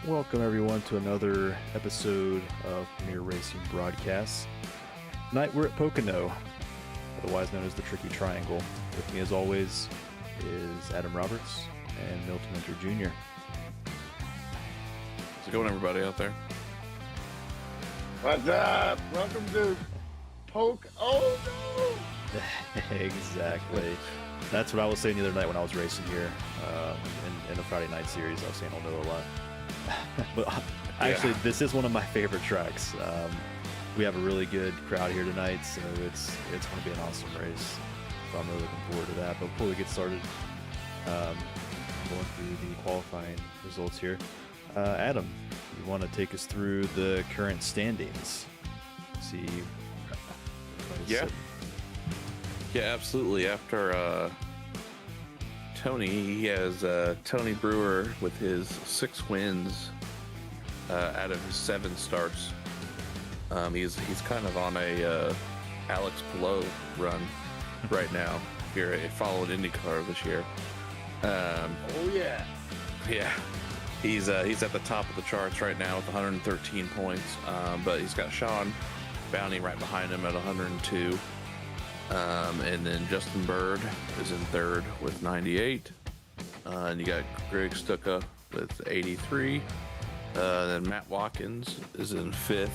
Welcome everyone to another episode of Premier Racing Broadcasts. Tonight we're at Pocono, otherwise known as the Tricky Triangle. With me as always is Adam Roberts and Milt Jr. How's it going, everybody out there? What's up? Welcome to Oh no! Exactly. That's what I was saying the other night when I was racing here in the Friday night series. I was saying "Oh no" a lot. But actually, This is one of my favorite tracks. We have a really good crowd here tonight, so it's going to be an awesome race. So I'm really looking forward to that. But before we get started, going through the qualifying results here, Adam, you want to take us through the current standings? See. Yeah, absolutely. After Tony, he has Tony Brewer with his 6 wins out of his 7 starts. He's kind of on a Alex Palou run right now. If you're following IndyCar this year. Oh yeah. Yeah. He's at the top of the charts right now with 113 points, but he's got Sean Bounty right behind him at 102. And then Justin Bird is in 3rd with 98. And you got Greg Stuka with 83. Then Matt Watkins is in 5th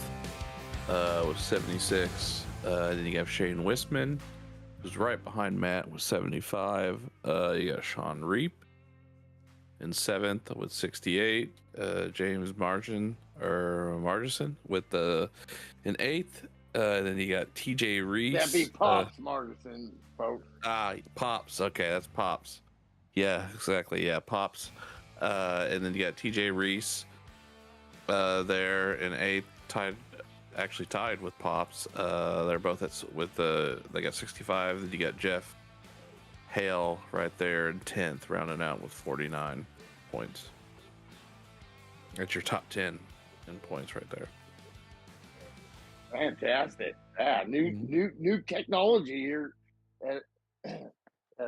with 76. Then you have Shane Wistman, who's right behind Matt with 75. You got Sean Reap in 7th with 68. James Margison with in 8th. Then you got TJ Reese. That'd be Pops Margison, folks. Pops. Okay, that's Pops. Yeah, exactly. Yeah, Pops. And then you got TJ Reese there in 8th, tied with Pops. They're both they got 65. Then you got Jeff Hale right there in 10th, rounding out with 49 points. That's your top 10 in points right there. Fantastic. Yeah, new technology here at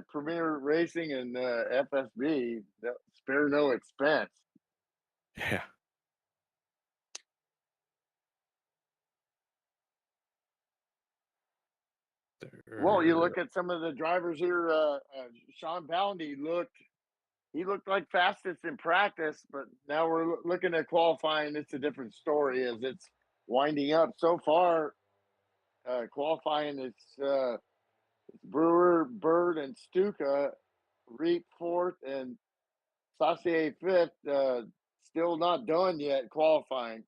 Premier Racing and FSB. Spare no expense. Yeah. Well, you look at some of the drivers here. Sean Bounty looked like fastest in practice, but now we're looking at qualifying. It's a different story as it's winding up. So far, qualifying it's Brewer, Bird, and Stuka, Reap 4th, and Saucier 5th. Still not done yet qualifying.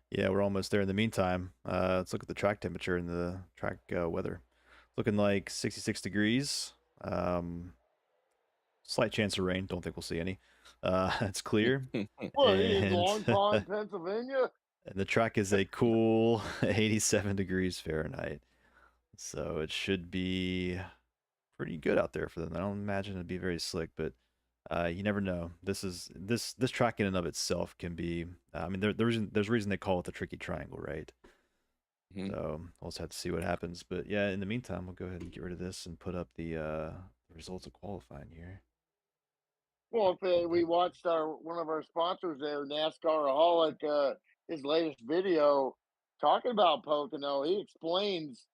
Yeah, we're almost there. In the meantime, let's look at the track temperature and the track weather. Looking like 66 degrees. Slight chance of rain. Don't think we'll see any. It's clear. What, in Long Pond, Pennsylvania? And the track is a cool 87 degrees Fahrenheit. So it should be pretty good out there for them. I don't imagine it'd be very slick, but you never know. This track in and of itself can be. I mean, there's a reason they call it the Tricky Triangle, right? Mm-hmm. So we'll just have to see what happens. But yeah, in the meantime, we'll go ahead and get rid of this and put up the results of qualifying here. Well, if we watched one of our sponsors there, NASCARaholic, his latest video talking about Pocono, he explains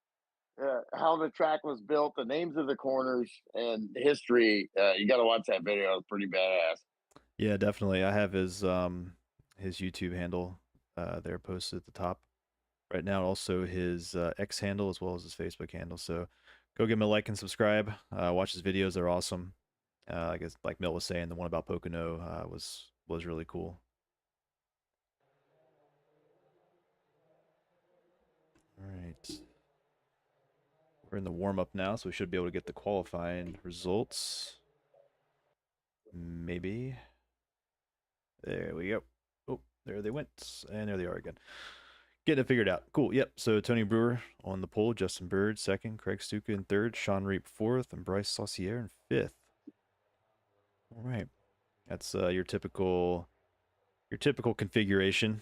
how the track was built, the names of the corners, and history. You got to watch that video; it's pretty badass. Yeah, definitely. I have his YouTube handle there posted at the top right now. Also, his X handle as well as his Facebook handle. So go give him a like and subscribe. Watch his videos; they're awesome. I guess, like Milt was saying, the one about Pocono was really cool. All right. We're in the warm-up now, so we should be able to get the qualifying results. Maybe. There we go. Oh, there they went. And there they are again. Getting it figured out. Cool. Yep. So Tony Brewer on the pole, Justin Bird 2nd, Craig Stuka in 3rd, Sean Reap 4th, and Bryce Saucier in 5th. All right. That's your typical configuration.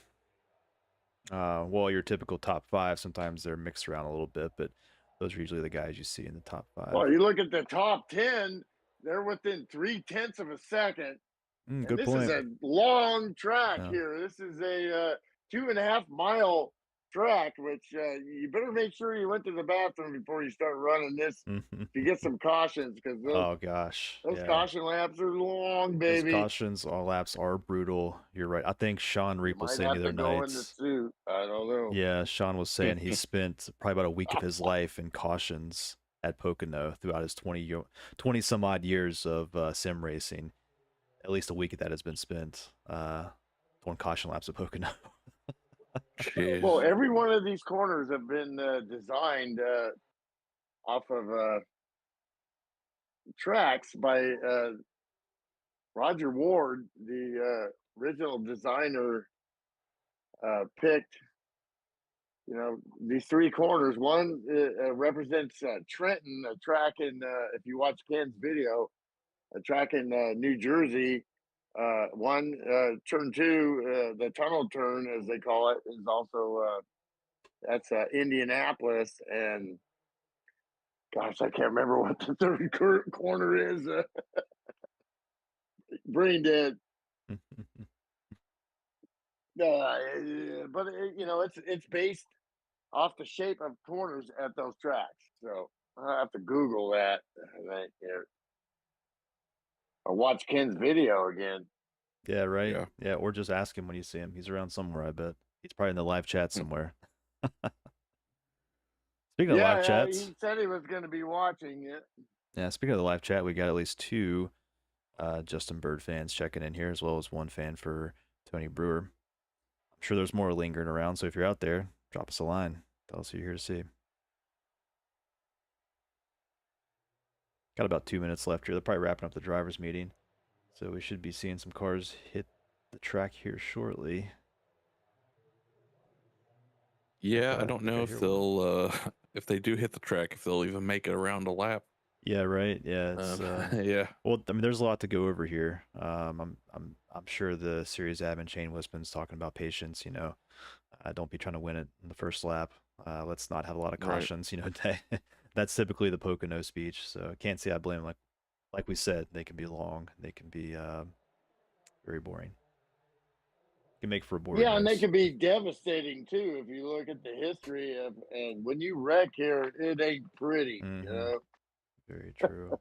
Well, your typical top 5. Sometimes they're mixed around a little bit, but those are usually the guys you see in the top 5. Well, you look at the top 10; they're within 0.3 of a second. And Good this is point. a long track Yeah. here. This is a 2.5 mile track, which you better make sure you went to the bathroom before you start running this. To get some cautions, because Oh gosh, those yeah. caution laps are long, Those baby. cautions all laps are brutal. You're right. I think Sean You Reap was might saying the have other to go in the night. suit. I don't know. Yeah, Sean was saying he spent probably about a week of his life in cautions at Pocono throughout his 20 some odd years of sim racing. At least a week of that has been spent on caution laps at Pocono. Jeez. Well, every one of these corners have been designed off of tracks by Roger Ward, the original designer. Picked, these three corners. One represents Trenton, a track in, if you watch Ken's video, a track in New Jersey. One turn two, the tunnel turn, as they call it, is also that's Indianapolis. And gosh, I can't remember what the third corner is. Brain dead. But it's based off the shape of corners at those tracks. So I have to Google that. Or watch Ken's video again. Yeah, right. Yeah. Yeah, or just ask him when you see him. He's around somewhere, I bet. He's probably in the live chat Hmm. somewhere. Speaking of live Yeah, chats, he said he was going to be watching it. yeah, speaking of the live chat, we got at least two Justin Bird fans checking in here, as well as one fan for Tony Brewer. I'm sure there's more lingering around, so if you're out there, drop us a line. Tell us who you're here to see. Got about 2 minutes left here. They're probably wrapping up the drivers' meeting, so we should be seeing some cars hit the track here shortly. Yeah, I I don't think I know hear if one. they'll if they do hit the track, if they'll even make it around a lap. Yeah, right. Yeah, it's Yeah. well, I mean, there's a lot to go over here. I'm sure the series admin Shane Wisman's talking about patience. Don't be trying to win it in the first lap. Let's not have a lot of Right. cautions. That's typically the Pocono speech. So I can't say I blame 'em. Like we said, they can be long. They can be very boring. Can make for a boring Yeah, and they race. can be devastating too if you look at the history of. And when you wreck here, it ain't pretty. Mm-hmm. Very true.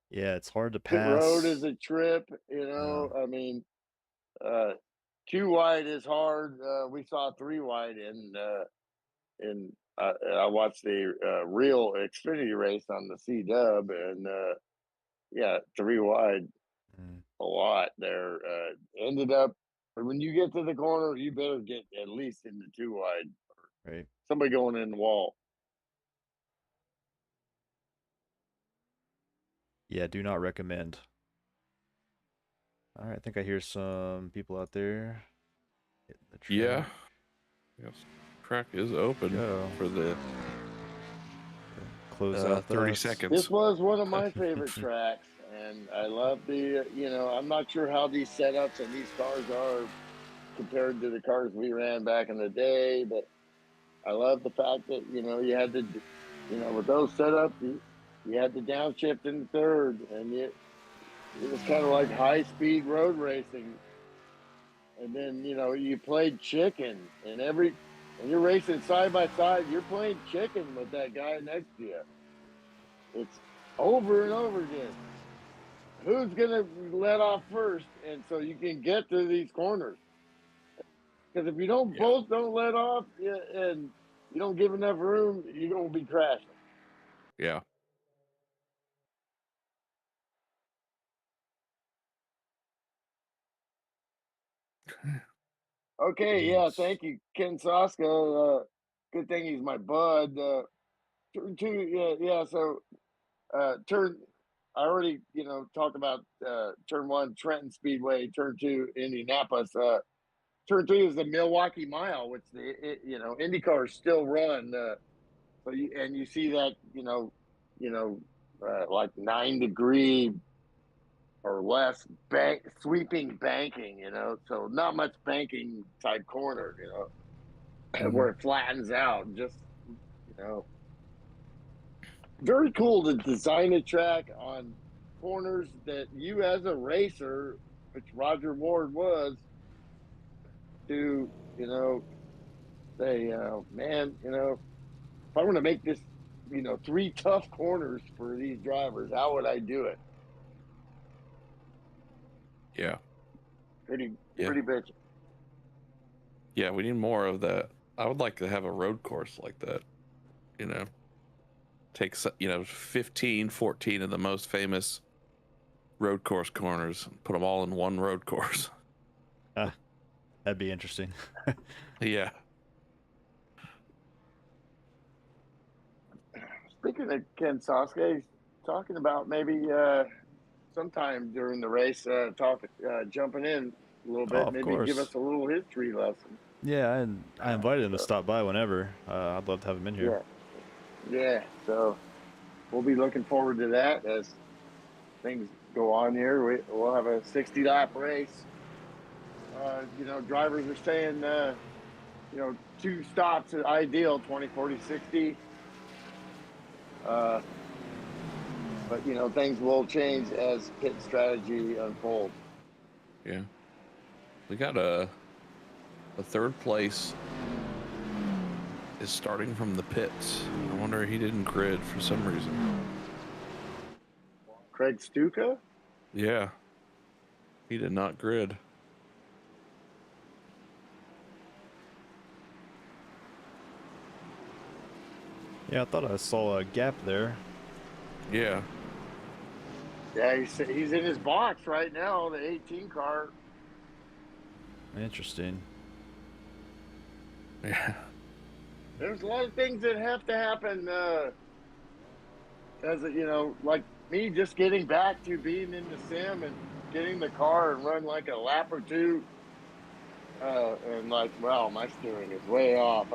Yeah, it's hard to Pit road is pass. a trip. Yeah. I mean, uh, too wide is hard. We saw three wide in I watched the real Xfinity race on the C Dub, and yeah, three wide Mm, a lot there. Ended up when you get to the corner, you better get at least into two wide. right. Somebody going in the wall. Yeah, do not recommend. All right, I think I hear some people out there hitting the Yeah. track. Yes. Track is open Go. for the Close out 30 us. This seconds. was one of my favorite tracks, and I love the. I'm not sure how these setups and these cars are compared to the cars we ran back in the day, but I love the fact that you had to, with those setups, you had the downshift in the third, and it was kind of like high speed road racing. And then you played chicken, and you're racing side by side, you're playing chicken with that guy next to you. It's over and over again. Who's gonna let off first, and so you can get to these corners? Because if you don't Yeah. both don't let off, and you don't give enough room, you're gonna be crashing. Yeah. Okay, yeah, Yes. thank you, Ken Sasko. Good thing he's my bud. Turn two, yeah, yeah. So turn. I already, talked about turn one, Trenton Speedway. Turn two, Indianapolis. Turn three is the Milwaukee Mile, which Indy cars still run. So you see that like 9 degree or less sweeping banking. So not much banking type corner. Hmm. Where it flattens out. Just you know, very cool to design a track on corners that you as a racer which Roger Ward was, to, say, man, if I want to make this, 3 tough corners for these drivers, how would I do it? Yeah. Pretty Yeah. bitchy. Yeah, we need more of that. I would like to have a road course like that, takes 15, 14 of the most famous road course corners, put them all in one road course. That'd be interesting. Yeah. Speaking of Ken Sasuke, he's talking about maybe sometime during the race, jumping in a little Oh, bit, of maybe give course. us a little history lesson. Yeah, and I invited him to So, stop by whenever. I'd love to have him in here. yeah. So we'll be looking forward to that as things go on here. We'll have a 60-lap race. Drivers are saying, 2 stops is ideal, 20, 40, 60. But, things will change as pit strategy unfolds. Yeah. We got a third place is starting from the pits. I wonder he didn't grid for some reason. Craig Stuka? Yeah. He did not grid. Yeah, I thought I saw a gap there. Yeah. Yeah, he's in his box right now, the 18 car. Interesting. Yeah. There's a lot of things that have to happen like me just getting back to being in the sim and getting the car and run like a lap or two. And like, wow, my steering is way off.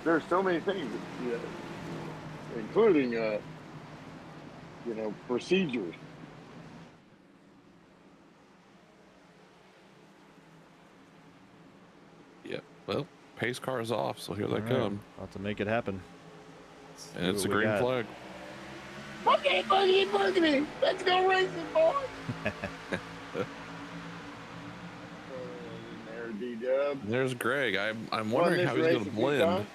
There's so many things, including, procedures. Yeah. Well, pace car is off, so here they All right, come. about to make it happen. Let's And see it's a what we green got. flag. Boogity! Let's go racing, boys! There, D-Dub. There's Greg. I'm wondering how he's going to blend.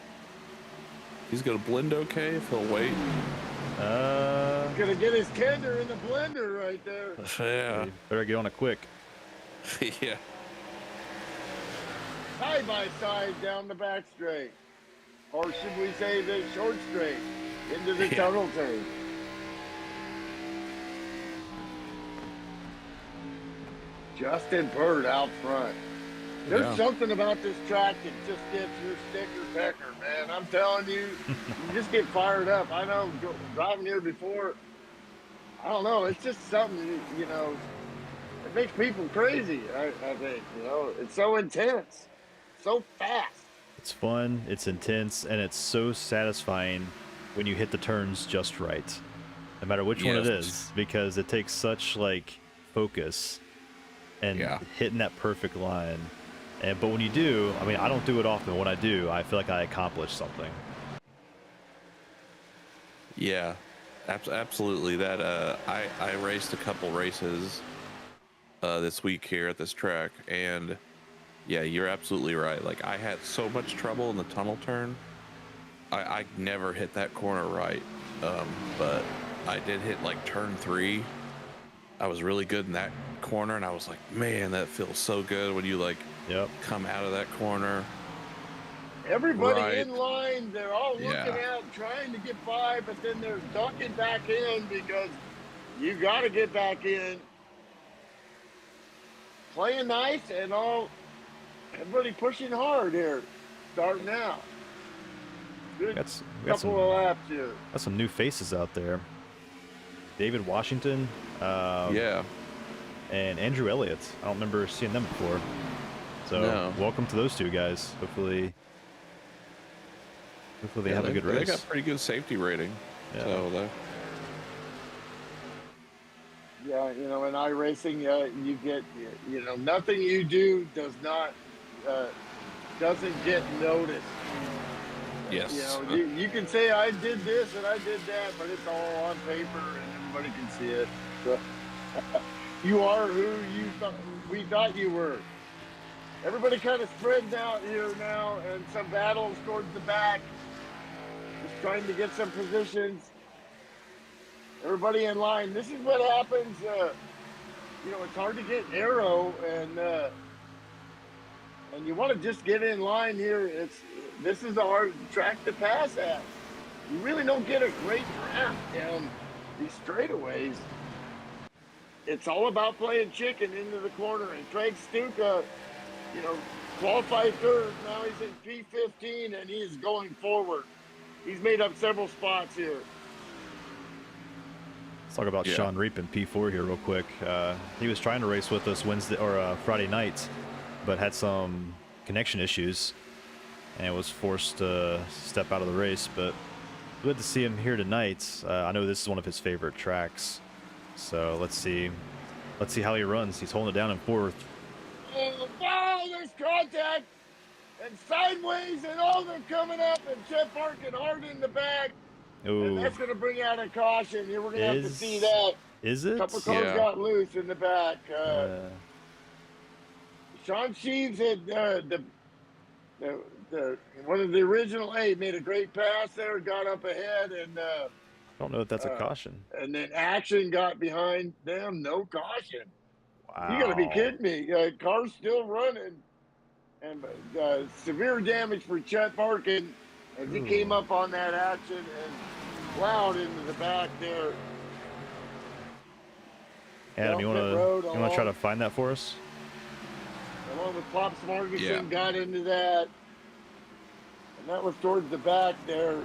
He's going to blend okay if he'll wait. He's going to get his tender in the blender right there. Yeah. Better get on it quick. Yeah. Side by side down the back straight. Or should we say the short straight into the tunnel turn. Justin Bird out front. There's something about this track that just gets your sticker pecker, man. I'm telling you, you just get fired up. I know driving here before, I don't know, it's just something, it makes people crazy, I think, it's so intense, so fast. It's fun, it's intense, and it's so satisfying when you hit the turns just right. No matter which one it is, because it takes such focus and hitting that perfect line. But when you do, I mean, I don't do it often. When I do, I feel like I accomplished something. Yeah, absolutely. That I raced a couple races this week here at this track, and yeah, you're absolutely right. Like, I had so much trouble in the tunnel turn. I never hit that corner right, but I did hit turn 3. I was really good in that corner, and I was like, man, that feels so good when you come out of that corner. Everybody in line, they're all looking out, trying to get by, but then they're ducking back in because you got to get back in. Playing nice and all. Everybody pushing hard here, starting out. Good couple of laps here. Got some new faces out there. David Washington. And Andrew Elliott. I don't remember seeing them before. So welcome to those two guys. Hopefully they have a good race. They got pretty good safety rating. Yeah. So yeah, in iRacing, you get, nothing you do doesn't get noticed. Yes. You can say I did this and I did that, but it's all on paper and everybody can see it. So, You are who we thought you were. Everybody kind of spreads out here now, and some battles towards the back, just trying to get some positions. Everybody in line. This is what happens. It's hard to get arrow, and you want to just get in line here. This is a hard track to pass at. You really don't get a great draft down these straightaways. It's all about playing chicken into the corner. And Craig Stuka, qualified third. Now he's in P15 and he's going forward. He's made up several spots here. Let's talk about Sean Reap in P4 here real quick. He was trying to race with us Friday night, but had some connection issues and was forced to step out of the race. But good to see him here tonight. I know this is one of his favorite tracks, so let's see how he runs. He's holding it down in fourth. Oh, there's contact and sideways, and they're coming up, and Chet Parkin hard in the back. Ooh. And that's going to bring out a caution. We're going to have to see that. Is it? A couple cars got loose in the back. Sean Sheaves had one of the original eight made a great pass there, got up ahead, and I don't know if that's a caution. And then Action got behind them. No caution. Wow. You got to be kidding me. Car's still running, and severe damage for Chet Parkin as he came up on that Action and plowed into the back there. Adam, you want to try to find that for us? Along with Pops Marginson got into that. And that was towards the back there.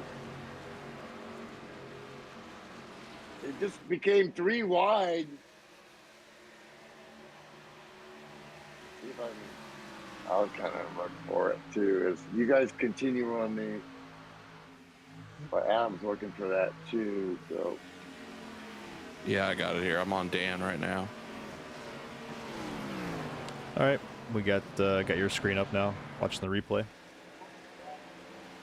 It just became three wide. See if I'll kind of look for it too. As you guys continue on the, but Adam's looking for that too. So. Yeah, I got it here. I'm on Dan right now. All right, we got your screen up now. Watching the replay.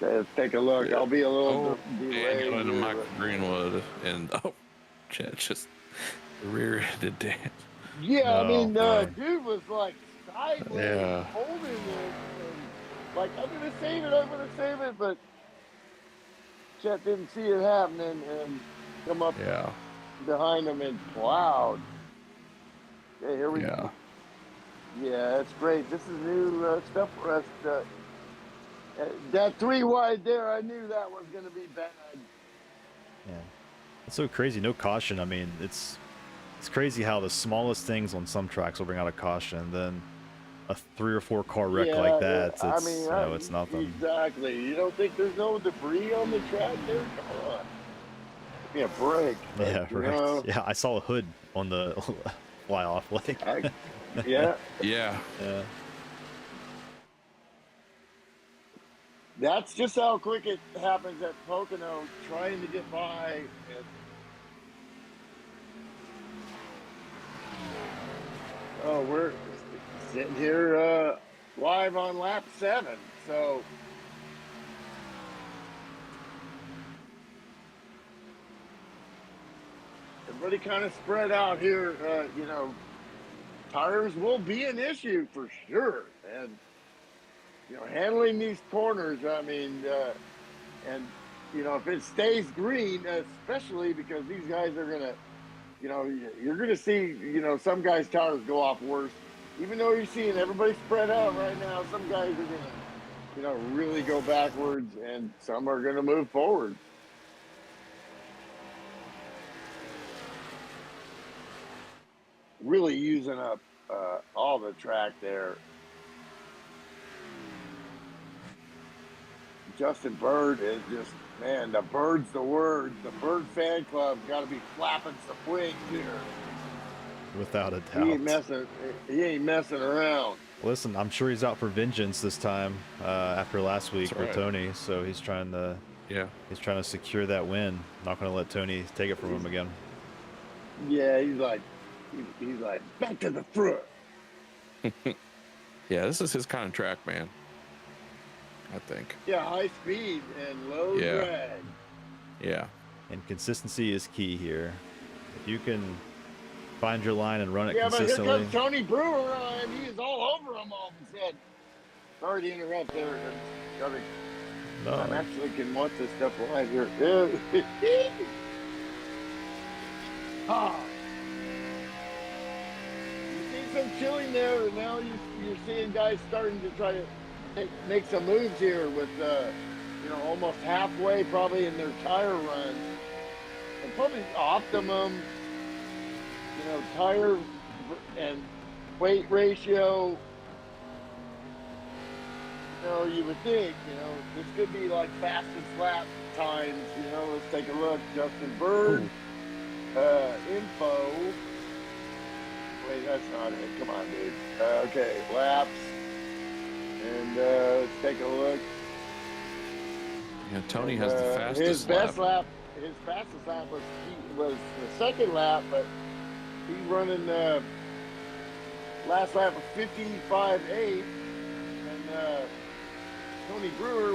Okay, let's take a look. I'll be a little delayed. Dan got Michael Greenwood, and Chet just rear-ended Dan. Yeah, dude was like sideways, holding it, and like I'm gonna save it, but Chet didn't see it happening and come up behind him and plowed. Okay, here we go. Yeah, that's great. This is new stuff for us. That three wide there, I knew that was going to be bad. Yeah, it's so crazy. No caution. I mean, it's crazy how the smallest things on some tracks will bring out a caution, and then a 3 or 4 car wreck like that. It's nothing. Exactly. You don't think there's no debris on the track there? Come on. Give me a break. Yeah, right. Yeah, I saw a hood on the fly off. Yeah. That's just how quick it happens at Pocono, trying to get by. We're sitting here live on lap 7, so everybody kind of spread out here. Tires will be an issue for sure, and handling these corners. And if it stays green, especially because these guys are gonna, you're gonna see, some guys' tires go off worse. Even though you're seeing everybody spread out right now, some guys are gonna, really go backwards, and some are gonna move forward. Really using up all the track there. Justin Bird is just, man, the Bird's the word. The Bird fan club got to be flapping some wings here. Without a doubt. He ain't messing around. Listen, I'm sure he's out for vengeance this time after last week with Tony. So he's trying to secure that win. Not going to let Tony take it from him again. Yeah, he's like back to the front. Yeah, this is his kind of track, man. I think. Yeah, high speed and low drag. Yeah. And consistency is key here. If you can find your line and run it Yeah, but here consistently. comes Tony Brewer, and he is all over him all of a sudden. Sorry to interrupt there. I'm No, actually can watch this stuff live here. Ah. You see some chilling there, and now you're seeing guys starting to try to make some moves here with, almost halfway probably in their tire runs. And probably optimum, tire and weight ratio. You would think, this could be like fastest lap times. Let's take a look. Justin Bird, info. Wait, that's not it. Come on, dude. Okay, laps. And let's take a look. Yeah, Tony has the fastest his best lap. His fastest lap was the second lap, but he's running last lap of 55.8, and Tony Brewer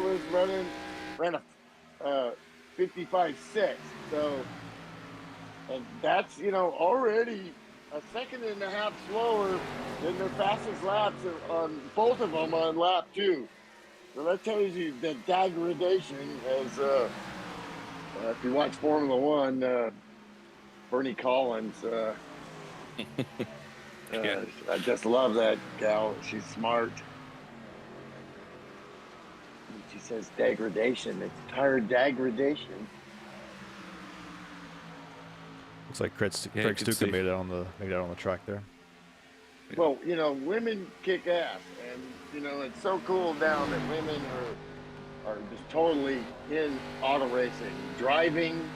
ran a 55.6. So, and that's already a second and a half slower than their fastest laps on both of them on lap 2. So that tells you the degradation as if you watch Formula One, Bernie Collins. Yeah. I just love that gal. She's smart. She says degradation. It's tire degradation. looks like Craig Yeah, you could Stuka see. made it on the track there. Well, women kick ass, and it's so cool down that women are just totally in auto racing, driving,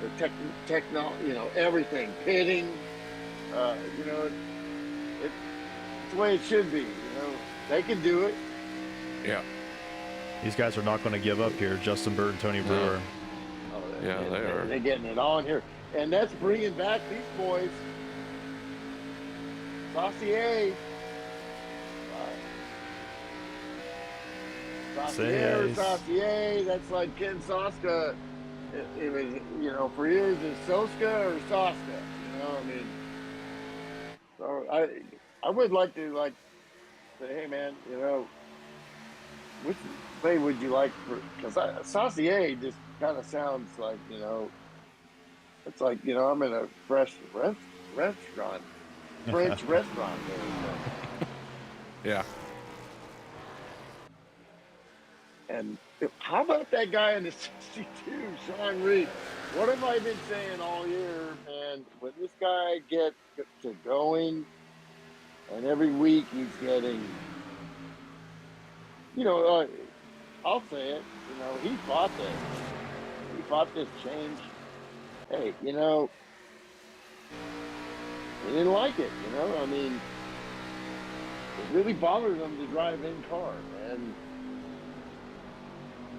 the technology, everything, pitting. It's the way it should be. They can do it. Yeah. These guys are not going to give up here. Justin Bird and Tony Brewer. Oh, Yeah, they are. They're getting it on here, and that's bringing back these boys. Saucier. Saucier. That's like Ken Soska. It was, for years, is Soska or Soska? So I would like to say, hey man, which way would you like because Saucier just kind of sounds like, it's like, I'm in a fresh restaurant, French restaurant there. Yeah. And how about that guy in the 62, Sean Reed? What have I been saying all year, man? When this guy gets to going, and every week he's getting, I'll say it, he fought this. He fought this change. Hey, he didn't like it, it really bothered him to drive in car,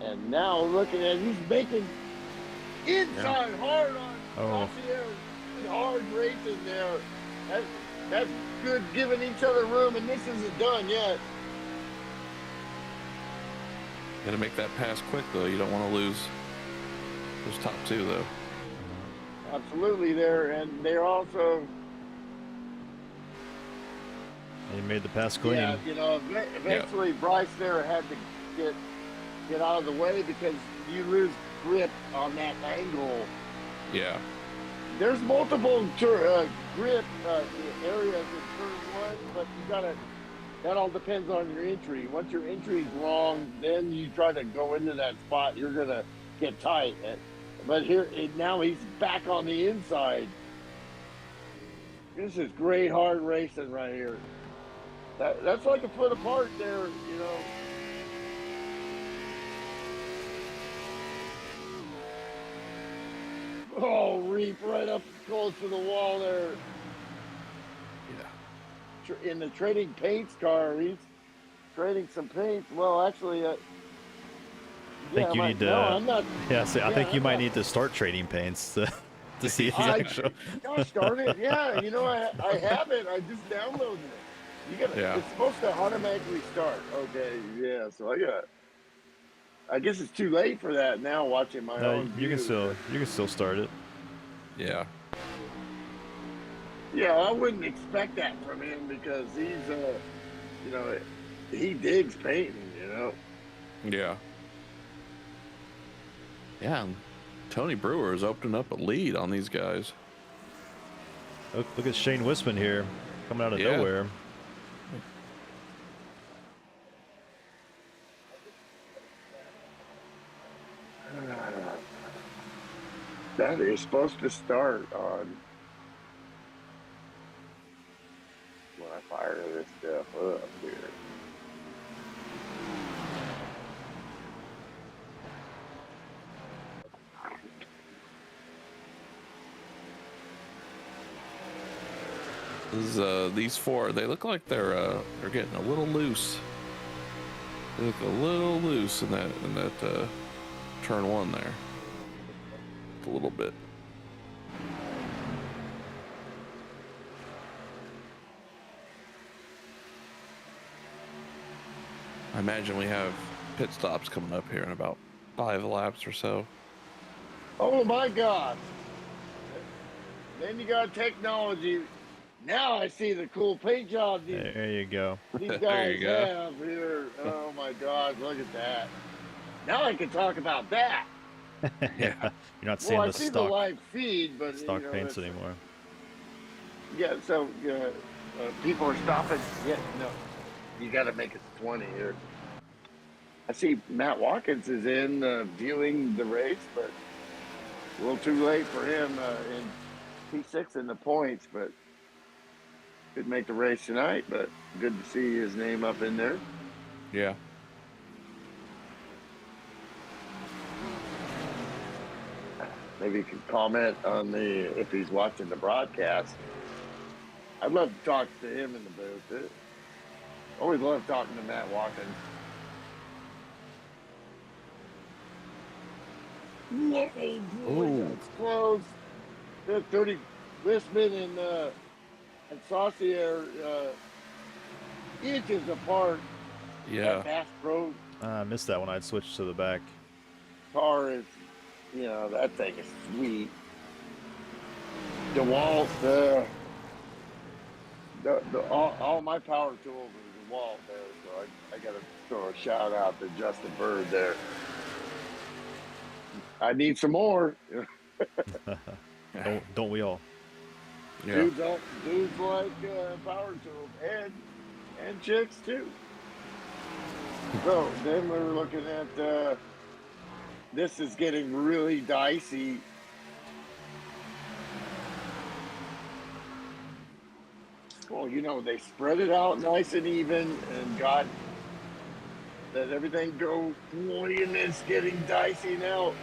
and now looking at he's making inside hard on Saucier, hard racing there. That's good, giving each other room, and this isn't done yet. Got to make that pass quick though. You don't want to lose those top two though. Absolutely, and they're also. He made the pass clean. Yeah, eventually Bryce there had to get out of the way because you lose grip on that angle. Yeah. There's multiple grip areas in turn 1, but that all depends on your entry. Once your entry's wrong, then you try to go into that spot, you're going to get tight. But now he's back on the inside. This is great hard racing right here. That's like a foot apart there, Oh, Reap right up close to the wall there. Yeah. In the trading paints car, he's trading some paints. Well, actually, I think you need to. No, I'm not. Yeah, I think you might need to start trading paints to see if he's actually. Gosh darn it! Yeah, I have it. I just downloaded it. You got. Yeah. It's supposed to automatically start. Okay, yeah. So I guess it's too late for that now. Watching my own. You can still start it. Yeah. Yeah, I wouldn't expect that from him because he's you know, he digs painting, you know. Yeah. Yeah. Tony Brewer is opening up a lead on these guys. Look at Shane Wisman here, coming out of Yeah. nowhere. That is supposed to start on when I fire this stuff up here. These four, they look like they're getting a little loose. They look a little loose in that turn one there. A little bit. I imagine we have pit stops coming up here in about 5 laps or so. Oh my gosh. Then you got technology. Now I see the cool paint job There you go. these There guys you go. have here. Oh my God, look at that. Now I can talk about that. Yeah, you're not Well, seeing I the see the stock live feed, but stock paints anymore. Yeah, so people are stopping. Yeah, no, you got to make it 20 here. I see Matt Watkins is in viewing the race, but a little too late for him in P6 in the points, but could make the race tonight. But good to see his name up in there. Yeah. Maybe you could comment on if he's watching the broadcast. I'd love to talk to him in the booth. Always love talking to Matt Watkins. Yeah, it's close. They're 30. Listman and Saucier inches apart. Yeah. That Bass Pro I missed that one. I'd switched to the back. car is, that thing is sweet. DeWalt, all my power tools are DeWalt there, so I got to throw a shout out to Justin Bird there. I need some more. Don't we all? Yeah. Dudes like power tools and chicks too. So then we're looking at this is getting really dicey. Well, they spread it out nice and even and got let everything go. Boy, and it's getting dicey now.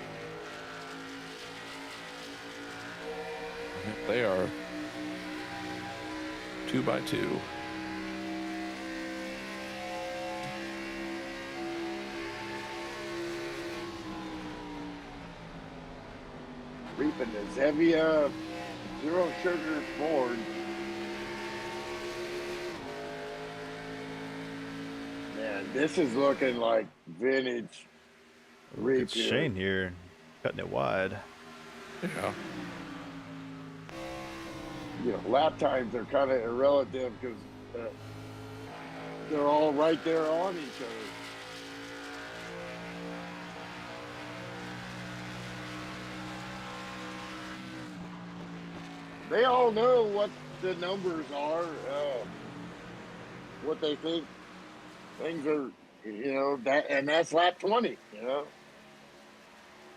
They are 2 by 2. Reaping the Zevia Zero Sugar Ford. Man, this is looking like vintage. Look at Shane here, cutting it wide. Yeah. Lap times are kind of irrelative because they're all right there on each other. They all know what the numbers are, what they think things are, and that's lap 20,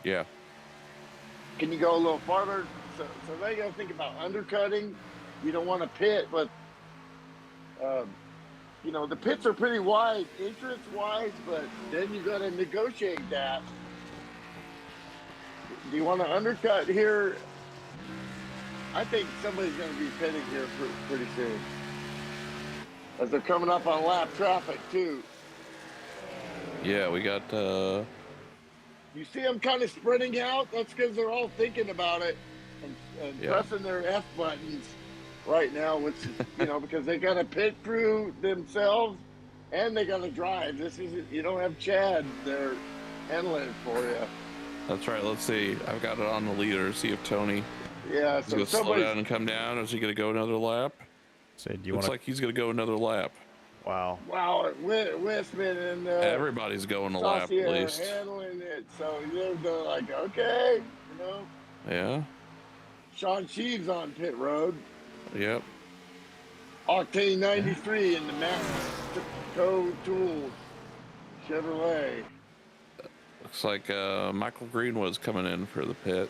Yeah. Can you go a little farther? So they got to think about undercutting. You don't want to pit, but the pits are pretty wide, entrance-wise, but then you got to negotiate that. Do you want to undercut here? I think somebody's going to be pitting here pretty soon, as they're coming up on lap traffic too. Yeah, we got. You see them kind of spreading out. That's because they're all thinking about it and pressing their F buttons right now, which is because they got to pit through themselves and they got to drive. This isn't. You don't have Chad there handling it for you. That's right. Let's see. I've got it on the leader. See if Tony Yeah, He's so gonna slow somebody's down and come down. Is he gonna go another lap? Say, do you Looks want like he's gonna go another lap. Wow. Westman and Everybody's going a lap Saucy at are least. handling it. So they're like, okay, Yeah. Sean Sheaves on pit road. Yep. Octane 93 in the Max Toe Tools Chevrolet. Looks like Michael Greenwood's coming in for the pit.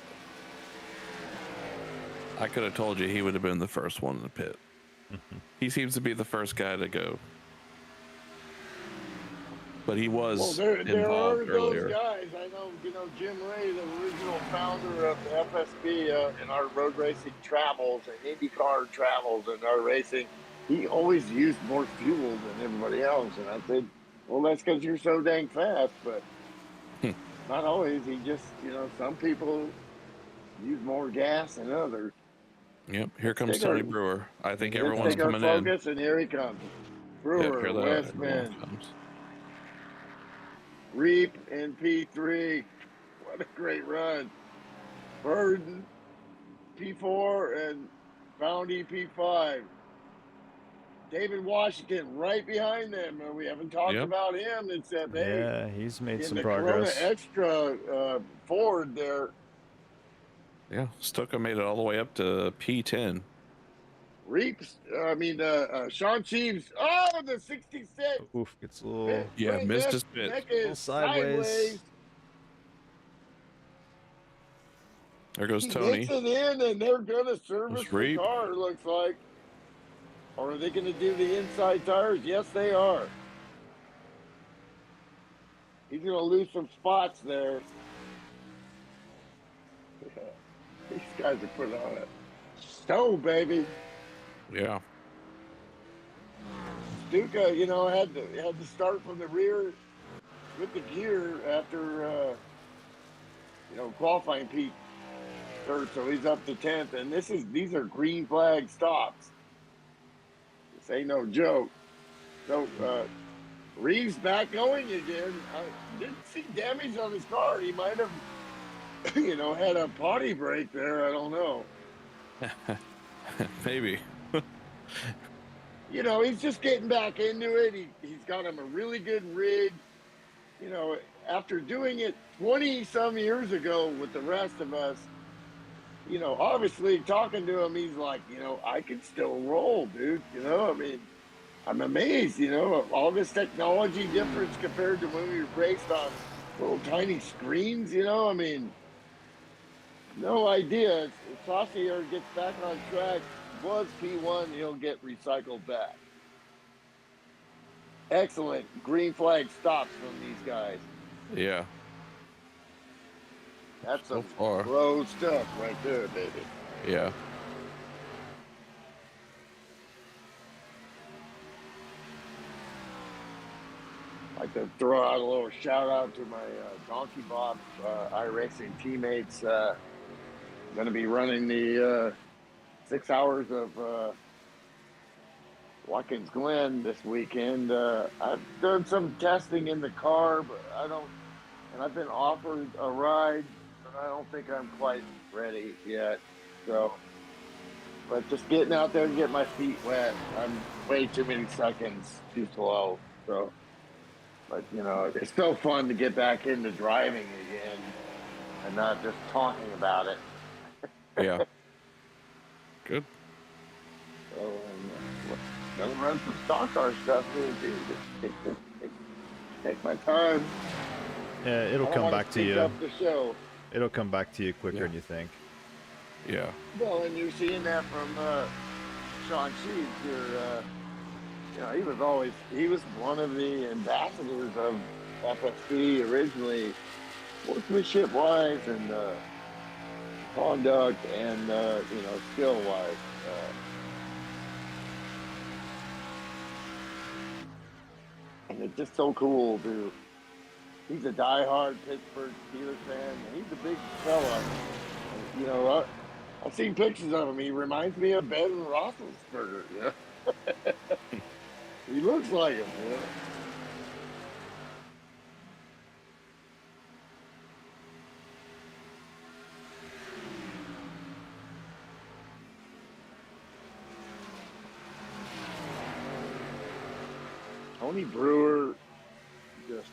I could have told you he would have been the first one in the pit. He seems to be the first guy to go. But he was there involved are those earlier. guys. I know, Jim Ray, the original founder of the FSB and our road racing travels and IndyCar travels and our racing. He always used more fuel than everybody else. And I said, well, that's because you're so dang fast. But not always. He just, some people use more gas than others. Yep. Here comes Tony Brewer. I think Let's everyone's take our coming in. focus, and here he comes. Yep, Brewer, here everyone Westman, comes. Reap in P3. What a great run. Burden P4 and Bounty P5. David Washington right behind them. We haven't talked about him except, hey, Yeah, he's made in some the Corona progress. Extra Ford there. Yeah, Stuka made it all the way up to P10. Reaps, Sean Sheaves. Oh, the 66. Oof, gets a little Missed his pit. Neck little is sideways. There goes He Tony. hits it in, and they're going to service the Reap. car, looks like. Or are they going to do the inside tires? Yes, they are. He's going to lose some spots there. These guys are putting on it. So, baby. Yeah. Stuka, had to start from the rear with the gear after, qualifying Pete third, so he's up to 10th. And these are green flag stops. This ain't no joke. So, Reeves back going again. I didn't see damage on his car. He might have, had a potty break there. I don't know. Maybe. He's just getting back into it. He's got him a really good rig. After doing it 20 some years ago with the rest of us, obviously talking to him, he's like, I can still roll, dude. I'm amazed, all this technology difference compared to when we raced on little tiny screens, no idea. If Saucier gets back on track, was P1, he'll get recycled back. Excellent green flag stops from these guys. Yeah. That's so some far. pro stuff right there, baby. Yeah. I'd like to throw out a little shout out to my Donkey Bob iRacing teammates. Going to be running the 6 hours of Watkins Glen this weekend. I've done some testing in the car, but I've been offered a ride, but I don't think I'm quite ready yet. So, but just getting out there and getting my feet wet, I'm way too many seconds too slow. So, but it's so fun to get back into driving again and not just talking about it. Yeah. Good. So, gonna run some stock car stuff here too. Just take my time. Yeah, it'll come back to you. Up the show. It'll come back to you quicker than you think. Yeah. Well, and you're seeing that from Sean Sheaves here. He was one of the ambassadors of FSB originally, workmanship wise and conduct and skill wise. And it's just so cool, dude. He's a diehard Pittsburgh Steelers fan. He's a big fella. I've seen pictures of him. He reminds me of Ben Roethlisberger. He looks like him. Tony Brewer, just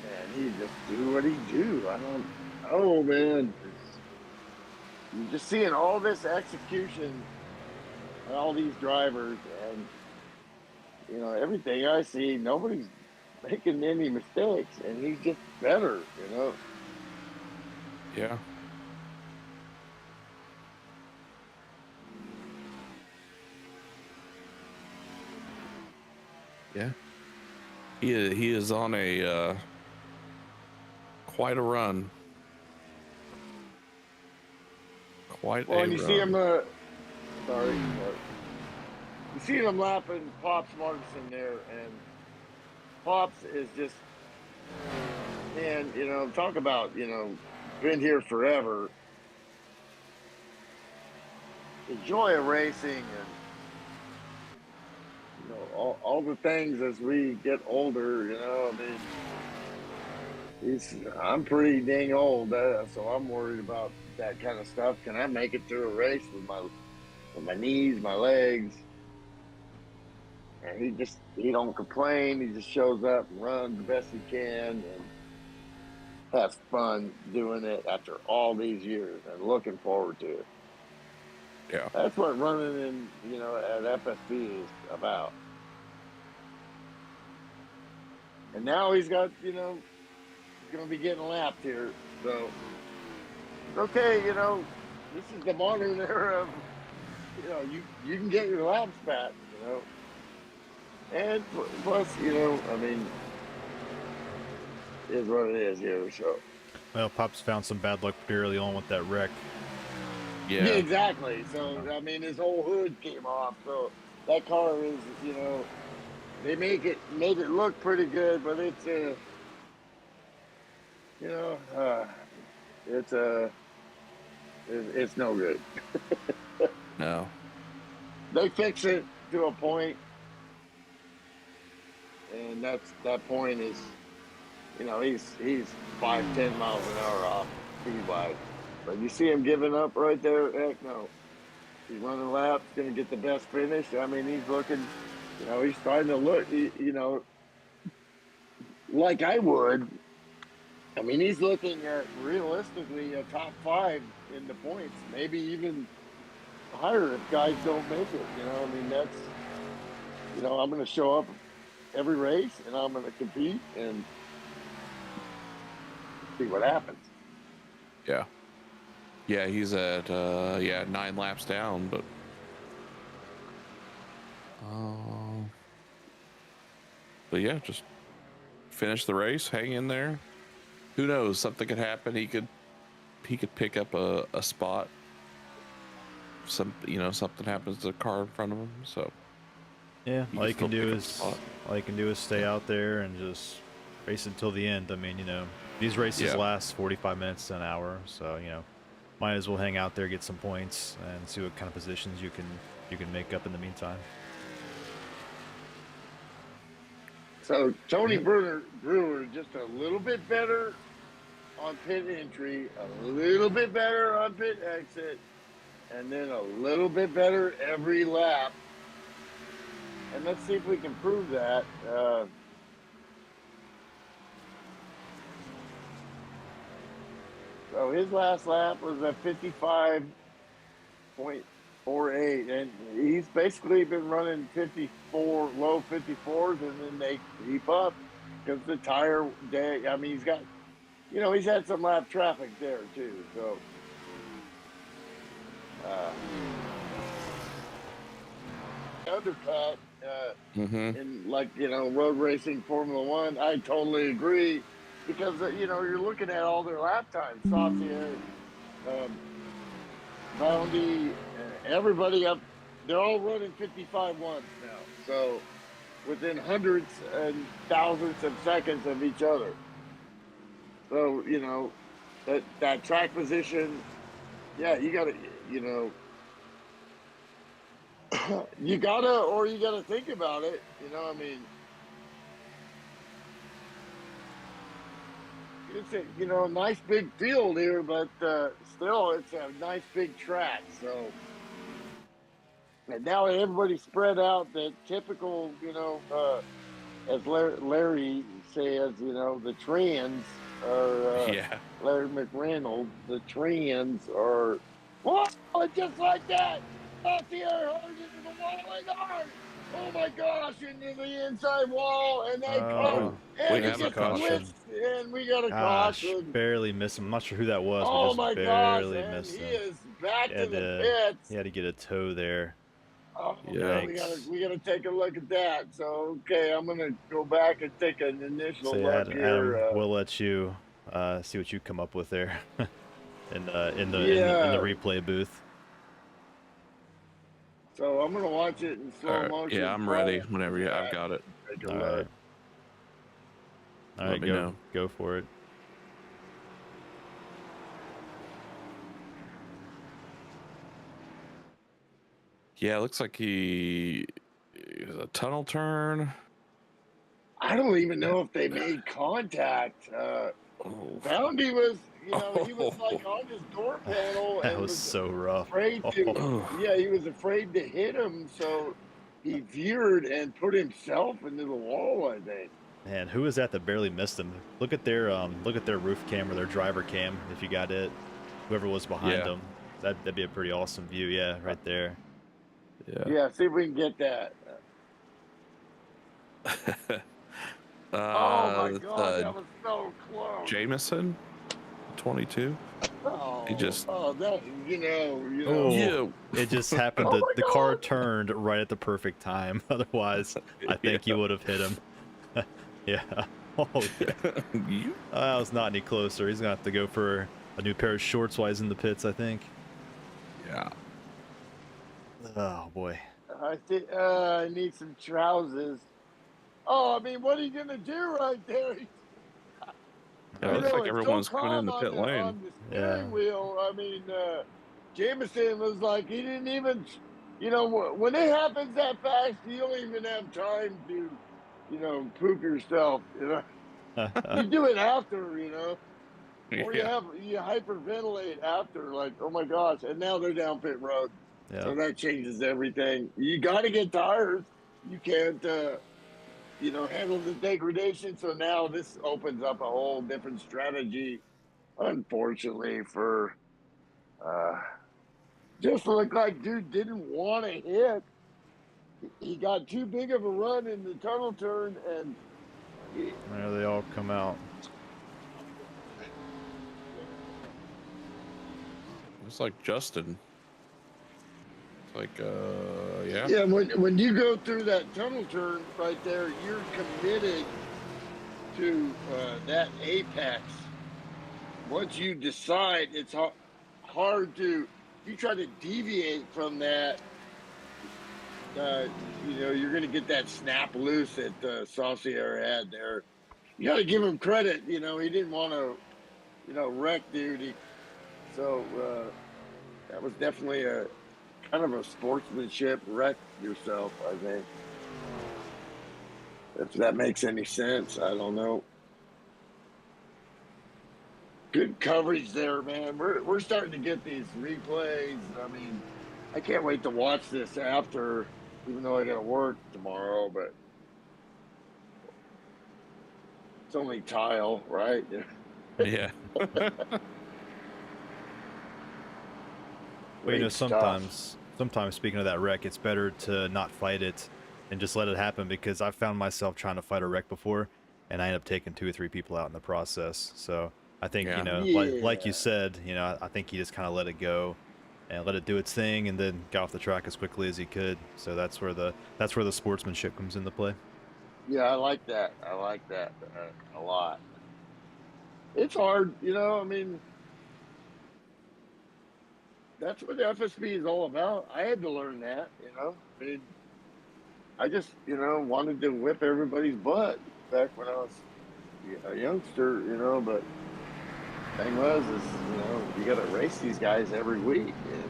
man, he just do what he do. I don't know, man. You're just seeing all this execution by all these drivers, and everything I see, nobody's making any mistakes, and he's just better. Yeah. Yeah. He is on a quite a run. Quite Well, a and you see run. him. Sorry, you see him lapping Pops Martinson there, and Pops is just, man. Talk about been here forever. The joy of racing, and all the things as we get older. I mean, I'm pretty dang old, so I'm worried about that kind of stuff. Can I make it through a race with my knees, my legs? And he don't complain. He just shows up and runs the best he can and has fun doing it after all these years and looking forward to it. Yeah. That's what running at FSB is about. And now he's got, he's going to be getting lapped here. So it's okay. This is the modern era of, you can get your laps back, and plus, I mean, is what it is here. So, Well, Pop's found some bad luck pretty early on with that wreck. yeah, Yeah. exactly. So, I mean, his whole hood came off. So that car is, they made it look pretty good, but it's it's it's no good. No. They fix it to a point, and that point is, he's 5-10 miles an hour off speed wise. But you see him giving up right there. Heck no. He's running laps, going to get the best finish. I mean, he's looking, he's trying to look, like I would. I mean, he's looking at realistically a top 5 in the points, maybe even higher if guys don't make it. I mean, that's, I'm going to show up every race and I'm going to compete and see what happens. Yeah. Yeah, he's at 9 laps down, but yeah, just finish the race, hang in there. Who knows? Something could happen. He could pick up a spot. Something happens to the car in front of him. So Yeah, he all you still can do pick up a spot. is stay out there and just race until the end. I mean, these races Yeah. last 45 minutes to an hour, so might as well hang out there, get some points, and see what kind of positions you can make up in the meantime. So Tony Brewer just a little bit better on pit entry, a little bit better on pit exit, and then a little bit better every lap. And let's see if we can prove that. So his last lap was a 55.48, and he's basically been running 54, low 54s, and then they creep up because the tire day. I mean, he's got, he's had some lap traffic there too. So, undercut in road racing Formula One, I totally agree because you're looking at all their lap times. Saucier, Boundy, everybody up, they're all running 55 ones now. So within hundreds and thousands of seconds of each other. So, that track position, yeah, you gotta, you gotta think about it. I mean, it's a nice big field here, but still it's a nice big track. So And now everybody's spread out. That typical, as Larry says, the trends are Yeah. Larry McReynolds. The trends are, whoa, just like that. Garcia hard into the wall and hard. Oh my gosh, into the inside wall, and they caught, Oh, Oh, we and he there's have a a just caution. caution. twists, and we got a Gosh, caution. barely missed him. I'm not sure who that was, but Oh just my gosh, barely and missed he him. is back to the He pits. had to get a toe there. Oh man, we gotta Yikes. we gotta take a look at that. So okay, I'm gonna go back and take an initial So look Adam, here. we'll let you see what you come up with there in the Yeah, replay booth. so I'm gonna watch it in All slow right. Yeah, motion. I'm Play ready it, whenever come I've back, got it. take a All look. right. All Let right, me know. go for it. Yeah, it looks like he is a tunnel turn. I don't even know if they made contact. Oh. Boundy was, he was Oh. like on his door panel That and was was so rough. afraid to. Oh, Oh. Yeah, he was afraid to hit him, so he veered and put himself into the wall. I think. man, who was that barely missed him? Look at their roof cam or their driver cam if you got it. Whoever was behind Yeah. them. That'd be a pretty awesome view. Yeah, right there. Yeah. Yeah, see if we can get that. Oh my God, uh, that was so close. Jameson, 22. He just, That Oh, yeah. it just happened Oh to my the car God. turned right at the perfect time. Otherwise, I Yeah. think you would have hit him. Yeah. Oh yeah. You- That was not any closer. He's gonna have to go for a new pair of shorts while he's in the pits, I think. yeah. Oh boy. I think I need some trousers. Oh, I mean, what are you gonna do right there? Yeah, it looks like It's so everyone's coming in calm the on pit lane. the Yeah. steering wheel. I mean, Jameson was like he didn't even, when it happens that fast, you don't even have time to, poop yourself. You do it after, or Yeah. you hyperventilate after, like, oh my gosh, and now they're down pit road, Yeah. so that changes everything. You got to get tires. You can't, handle the degradation. So now this opens up a whole different strategy, unfortunately, for uh, just looked like dude didn't want to hit. He got too big of a run in the tunnel turn, and There they all come out. It's like Justin. It's like, yeah. yeah, when you go through that tunnel turn right there, you're committed to that apex. Once you decide, it's hard to. If you try to deviate from that, you're going to get that snap loose that Saucier had there. You got to give him credit. He didn't want to, wreck dude. That was definitely a kind of a sportsmanship wreck yourself, I think. If that makes any sense, I don't know. Good coverage there, man. We're starting to get these replays. I mean, I can't wait to watch this after, even though I got to work tomorrow. But it's only tile, right? Yeah. Well, Great stuff. sometimes speaking of that wreck, it's better to not fight it and just let it happen because I've found myself trying to fight a wreck before and I end up taking 2 or 3 people out in the process. So I think, Yeah. like you Yeah. said, I think he just kind of let it go and let it do its thing and then got off the track as quickly as he could. So that's where the sportsmanship comes into play. Yeah, I like that. I like that a lot. It's hard, I mean, that's what the FSB is all about. I had to learn that, I mean, I just, wanted to whip everybody's butt back when I was a youngster, but thing is, you got to race these guys every week, and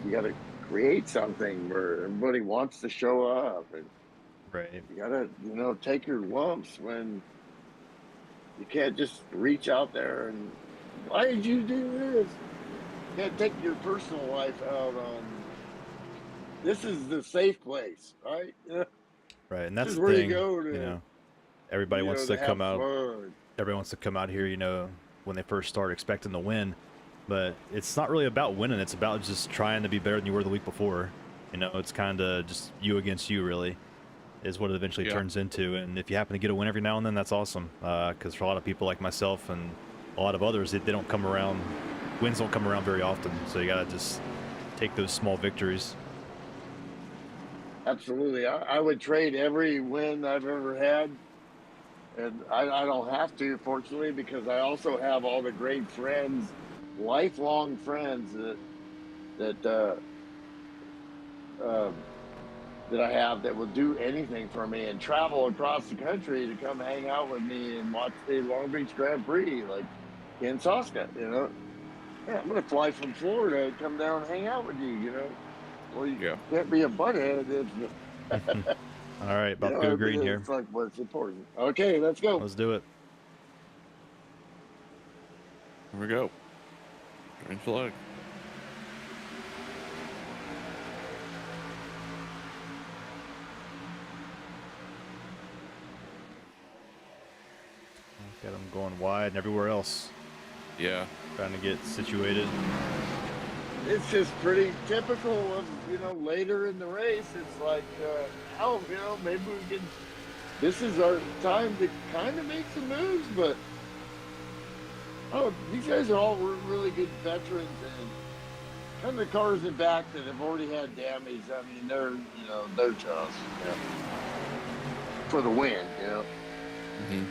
you got to create something where everybody wants to show up, and Right. you got to, take your lumps when you can't just reach out there and why did you do this? You can't take your personal life out on this is the safe place, right? Right, and This that's is the where you thing, go you to, know. Everybody wants to to have come out. fun. Everybody wants to come out here, when they first start expecting to win. But it's not really about winning. It's about just trying to be better than you were the week before. It's kind of just you against you, really, is what it eventually Yeah. turns into. And if you happen to get a win every now and then, that's awesome. Because for a lot of people like myself and a lot of others, they don't come around. Wins don't come around very often. So you got to just take those small victories. Absolutely. I would trade every win I've ever had. And I don't have to, fortunately, because I also have all the great friends, lifelong friends that um, that I have that will do anything for me and travel across the country to come hang out with me and watch the Long Beach Grand Prix, like Ken Soska. Yeah, I'm gonna fly from Florida and come down and hang out with you. Well, you Yeah. can't be a butthead if All right, about to go green here. it's like what's important. Okay, let's go. Let's do it. Here we go. Green flag. Got them going wide and everywhere else. Yeah. Trying to get situated. It's just pretty typical of later in the race. It's like, maybe we can. This is our time to kind of make some moves, but these guys are all really good veterans, and kind of the cars in back that have already had damage. I mean, they're tough for the win. Mm-hmm.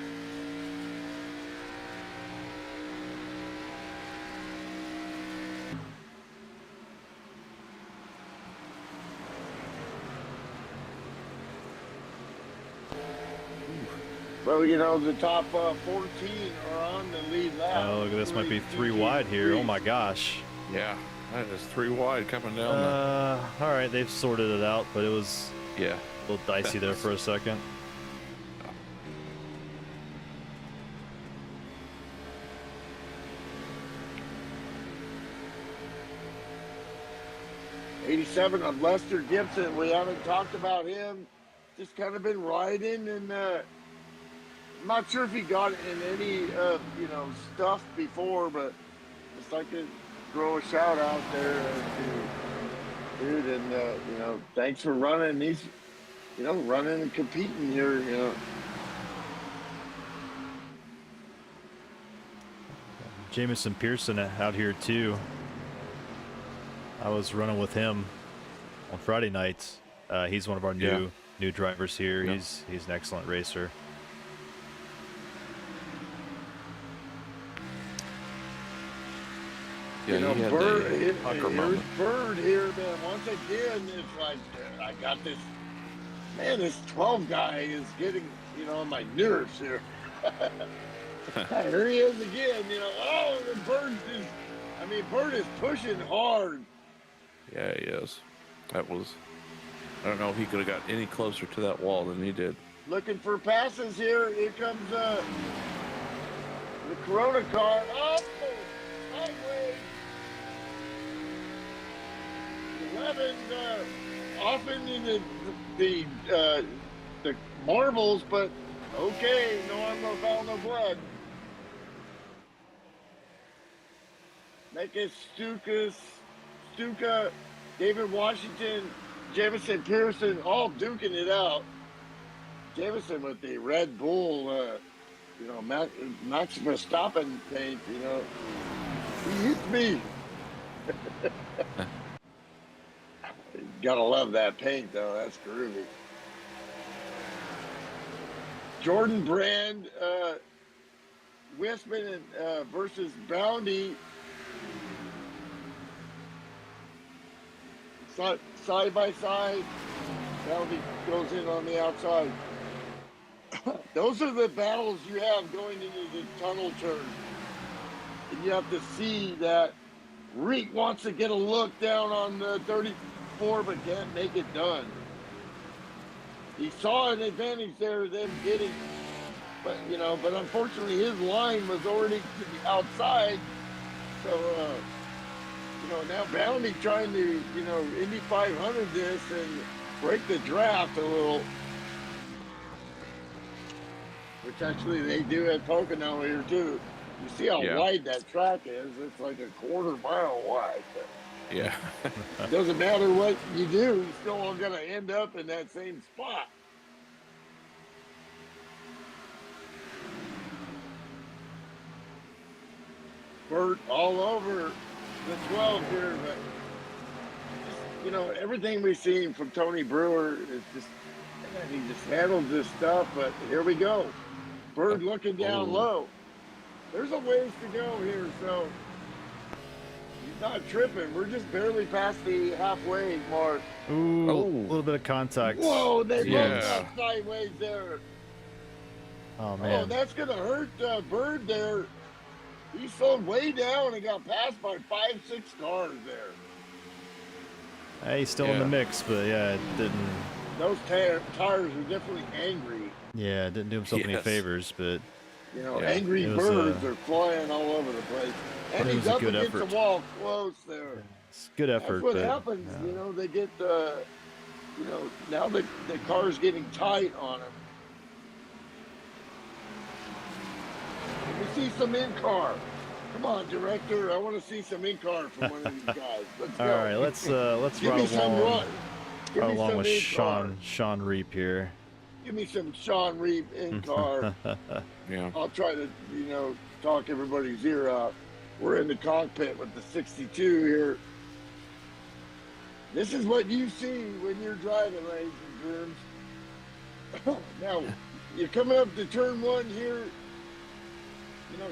Well, the top 14 are on the lead lap. Oh, look at this. Might be 3 wide here. Oh my gosh. Yeah. That is 3 wide coming down. All right, they've sorted it out, but it was Yeah. a little dicey there for a second. '87 of Lester Gibson. We haven't talked about him. Just kind of been riding, and I'm not sure if he got in any stuff before, but just like to throw a shout out there to dude, and thanks for running these, running and competing here. Jamison Pearson out here too. I was running with him on Friday nights. He's one of our new drivers here. Yeah. He's an excellent racer. Yeah, Bird, here's Bird here, man. Once again, it's like I got this. Man, this 12 guy is getting on my nerves here. Here he is again. The Bird is pushing hard. Yeah, he is. That was. I don't know if he could have got any closer to that wall than he did. Looking for passes here. Here comes the Corona car. Oh, sideways. 11 often in the marbles, but okay, no harm, no foul, no blood. Mekis Stuka, David Washington, Jamison Pearson, all duking it out. Jamison with the Red Bull, Max Verstappen paint, he hits me. Gotta love that paint, though. That's groovy. Jordan Brand, Wisman versus Bounty. Side by side. Bounty goes in on the outside. Those are the battles you have going into the tunnel turn. And you have to see that Reek wants to get a look down on the 34, but can't make it done. He saw an advantage there, them getting, but unfortunately his line was already to the outside. So now Bounty trying to, Indy 500 this and break the draft a little, which actually they do at Pocono here too. You see how wide that track is? It's like a quarter mile wide. But Yeah. it doesn't matter what you do, you're still going to end up in that same spot. Bert all over the 12 here, but just, everything we've seen from Tony Brewer is just, man, he just handles this stuff. But here we go. Bird looking down low. There's a ways to go here, so he's not tripping. We're just barely past the halfway mark. Ooh, a little bit of contact. Whoa, they both got sideways there. Oh, man. Oh, that's going to hurt Bird there. He slowed way down and got passed by 5-6 cars there. Hey, he's still in the mix, but yeah, it didn't. Those tires are definitely angry. Yeah, it didn't do himself any favors, but. Angry birds are flying all over the place. And he's up against the wall close there. It's good effort. That's what happens. They get, now the car's getting tight on him. Let me see some in-car. Come on, director. I want to see some in-car from one of these guys. Let's go. All right, let's Give me some run. Run along with Sean Reap here. Give me some Sean Reap in-car. Yeah. I'll try to, talk everybody's ear out. We're in the cockpit with the 62 here. This is what you see when you're driving, ladies and germs. Now, you're coming up to turn 1 here.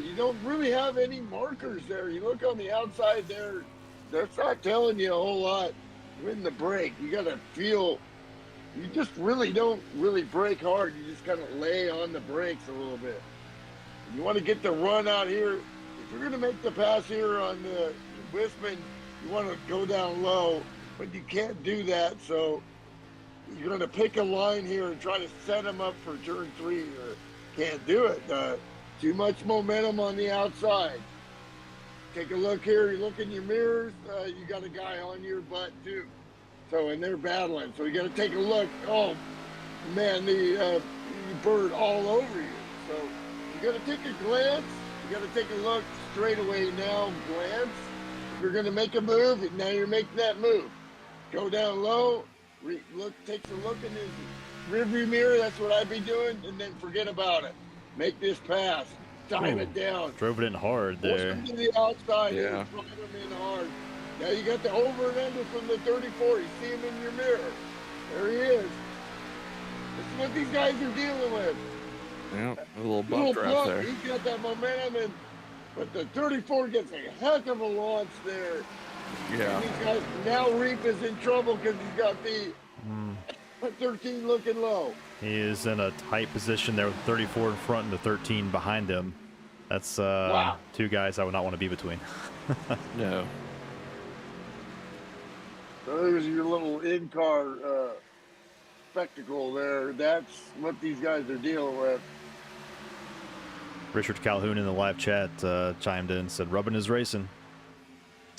You don't really have any markers there. You look on the outside there, that's not telling you a whole lot. When the brake, you got to feel, you just really don't really brake hard. You just kind of lay on the brakes a little bit. You want to get the run out here. If you're going to make the pass here on the Wisman, you want to go down low, but you can't do that. So you're going to pick a line here and try to set them up for turn 3. Can't do it. Too much momentum on the outside. Take a look here. You look in your mirrors. You got a guy on your butt too. So, and they're battling. So you got to take a look. Oh, man, the bird all over you. So you got to take a glance. You got to take a look straight away now. Glance. If you're going to make a move, now you're making that move. Go down low. Takes a look in his rearview mirror. That's what I'd be doing. And then forget about it. Make this pass. Time it down. Drove it in hard there. Push him to the outside. Yeah. Drive him in hard. Now you got the over and under from the 34. You see him in your mirror. There he is. This is what these guys are dealing with. Yeah, a little bump draft there. He's got that momentum, but the 34 gets a heck of a launch there. Yeah. And these guys, now Reap is in trouble because he's got the 13 looking low. He is in a tight position there with 34 in front and the 13 behind him. That's two guys I would not want to be between. No. So there's your little in-car spectacle there. That's what these guys are dealing with. Richard Calhoun in the live chat chimed in and said, rubbing is racing.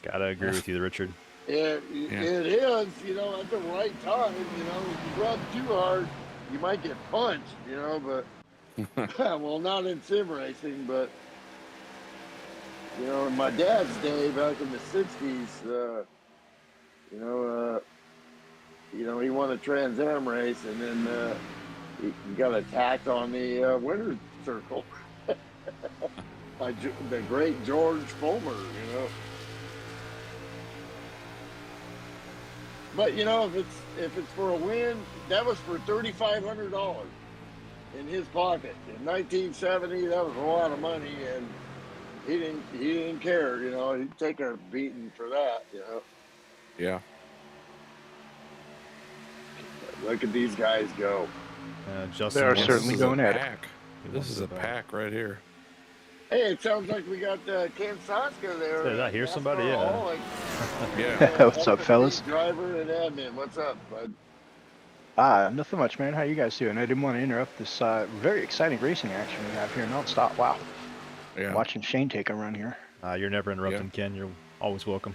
Gotta agree with you, Richard. It is, at the right time. If you rub too hard, you might get punched, but well, not in sim racing, but in my dad's day back in the 60s, he won a Trans Am race, and then he got attacked on the winner's circle by the great George Fulmer, But if it's for a win, that was for $3,500 in his pocket. In 1970, that was a lot of money, and he didn't care. He'd take a beating for that. Yeah. Look at these guys go. Justin, they are certainly going at it. This is a pack right here. Hey, it sounds like we got Ken Saska there. Did I hear somebody? Yeah. Yeah. What's up, fellas? Driver and admin. What's up, bud? Nothing much, man. How you guys doing? I didn't want to interrupt this very exciting racing action we have here nonstop. Wow. Yeah. Watching Shane take a run here. You're never interrupting, Ken. You're Always welcome.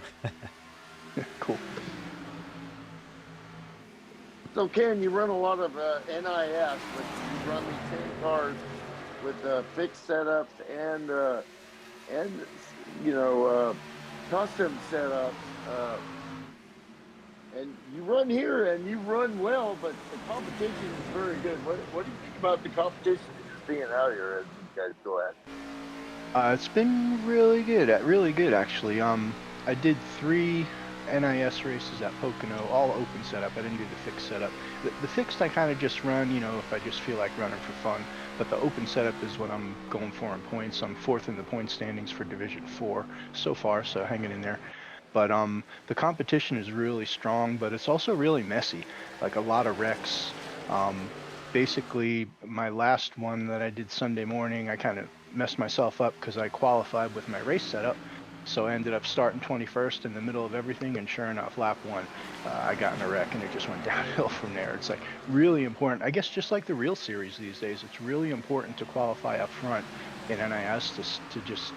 Cool. So Ken, you run a lot of NIS, but you run these same cars with fixed setups and custom setups. And you run here and you run well, but the competition is very good. What do you think about the competition that you're seeing out here as these guys go at it? It's been really good actually. I did 3 NIS races at Pocono, all open setup. I didn't do the fixed setup. The fixed I kind of just run, if I just feel like running for fun. But the open setup is what I'm going for in points. I'm 4th in the point standings for Division 4 so far, so hanging in there. But the competition is really strong, but it's also really messy. Like a lot of wrecks. Basically, my last one that I did Sunday morning, I kind of messed myself up because I qualified with my race setup. So I ended up starting 21st in the middle of everything, and sure enough, lap 1, I got in a wreck, and it just went downhill from there. It's like really important. I guess just like the real series these days, it's really important to qualify up front in NIS to just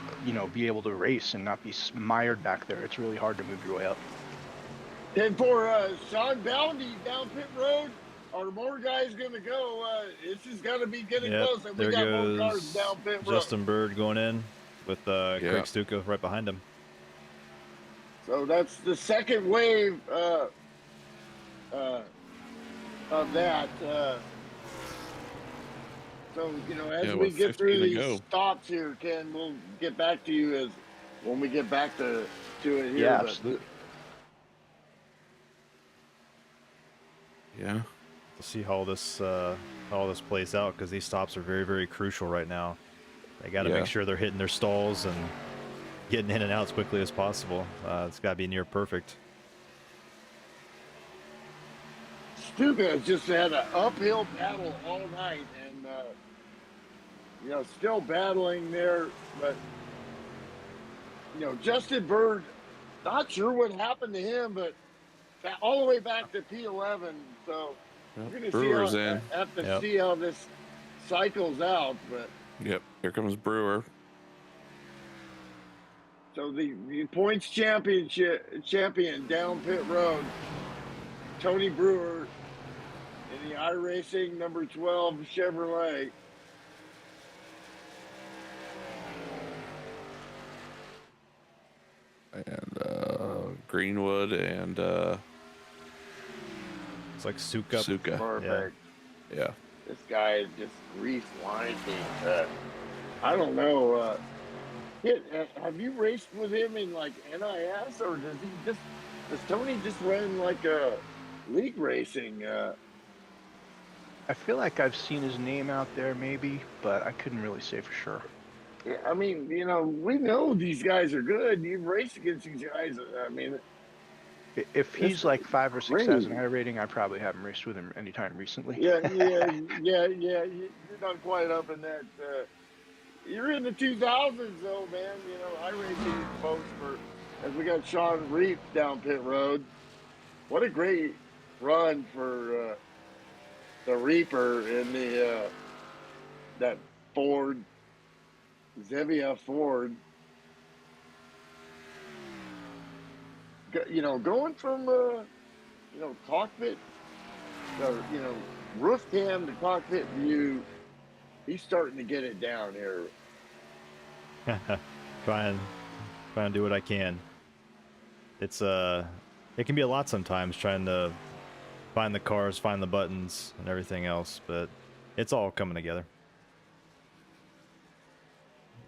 be able to race and not be mired back there. It's really hard to move your way up. And for Sean Boundy down pit road, are more guys going to go? This has got to be getting close, and we there got more cars goes down pit road. Justin Bird going in with Craig Stuka right behind him. So that's the second wave of that. So as we get through these stops here, Ken, we'll get back to you when we get back to it here. Yeah, absolutely. Yeah. We'll see how this plays out, because these stops are very, very crucial right now. They got to make sure they're hitting their stalls and getting in and out as quickly as possible. It's got to be near perfect. Stuka has just had an uphill battle all night, and still battling there. But Justin Bird, not sure what happened to him, but all the way back to P11. So we're going to have to see how this cycles out. But here comes Brewer. So the points champion down pit road, Tony Brewer in the iRacing number 12 Chevrolet. And Greenwood and it's like Suka. Perfect. Yeah. This guy is just grease lightning. I don't know. Have you raced with him in like NIS, or does Tony just run like a league racing? I feel like I've seen his name out there maybe, but I couldn't really say for sure. Yeah, I mean, we know these guys are good. You've raced against these guys. I mean, if he's like 5 or 6 as an I rating, I probably haven't raced with him anytime recently. Yeah. You're not quite up in that. You're in the 2000s, though, man. I raced these folks as we got Sean Reap down pit road. What a great run for the Reaper in that Ford, Zevia Ford. Going from cockpit, roof cam to cockpit view, he's starting to get it down here. Try and do what I can. It can be a lot sometimes trying to find the cars, find the buttons, and everything else, but it's all coming together.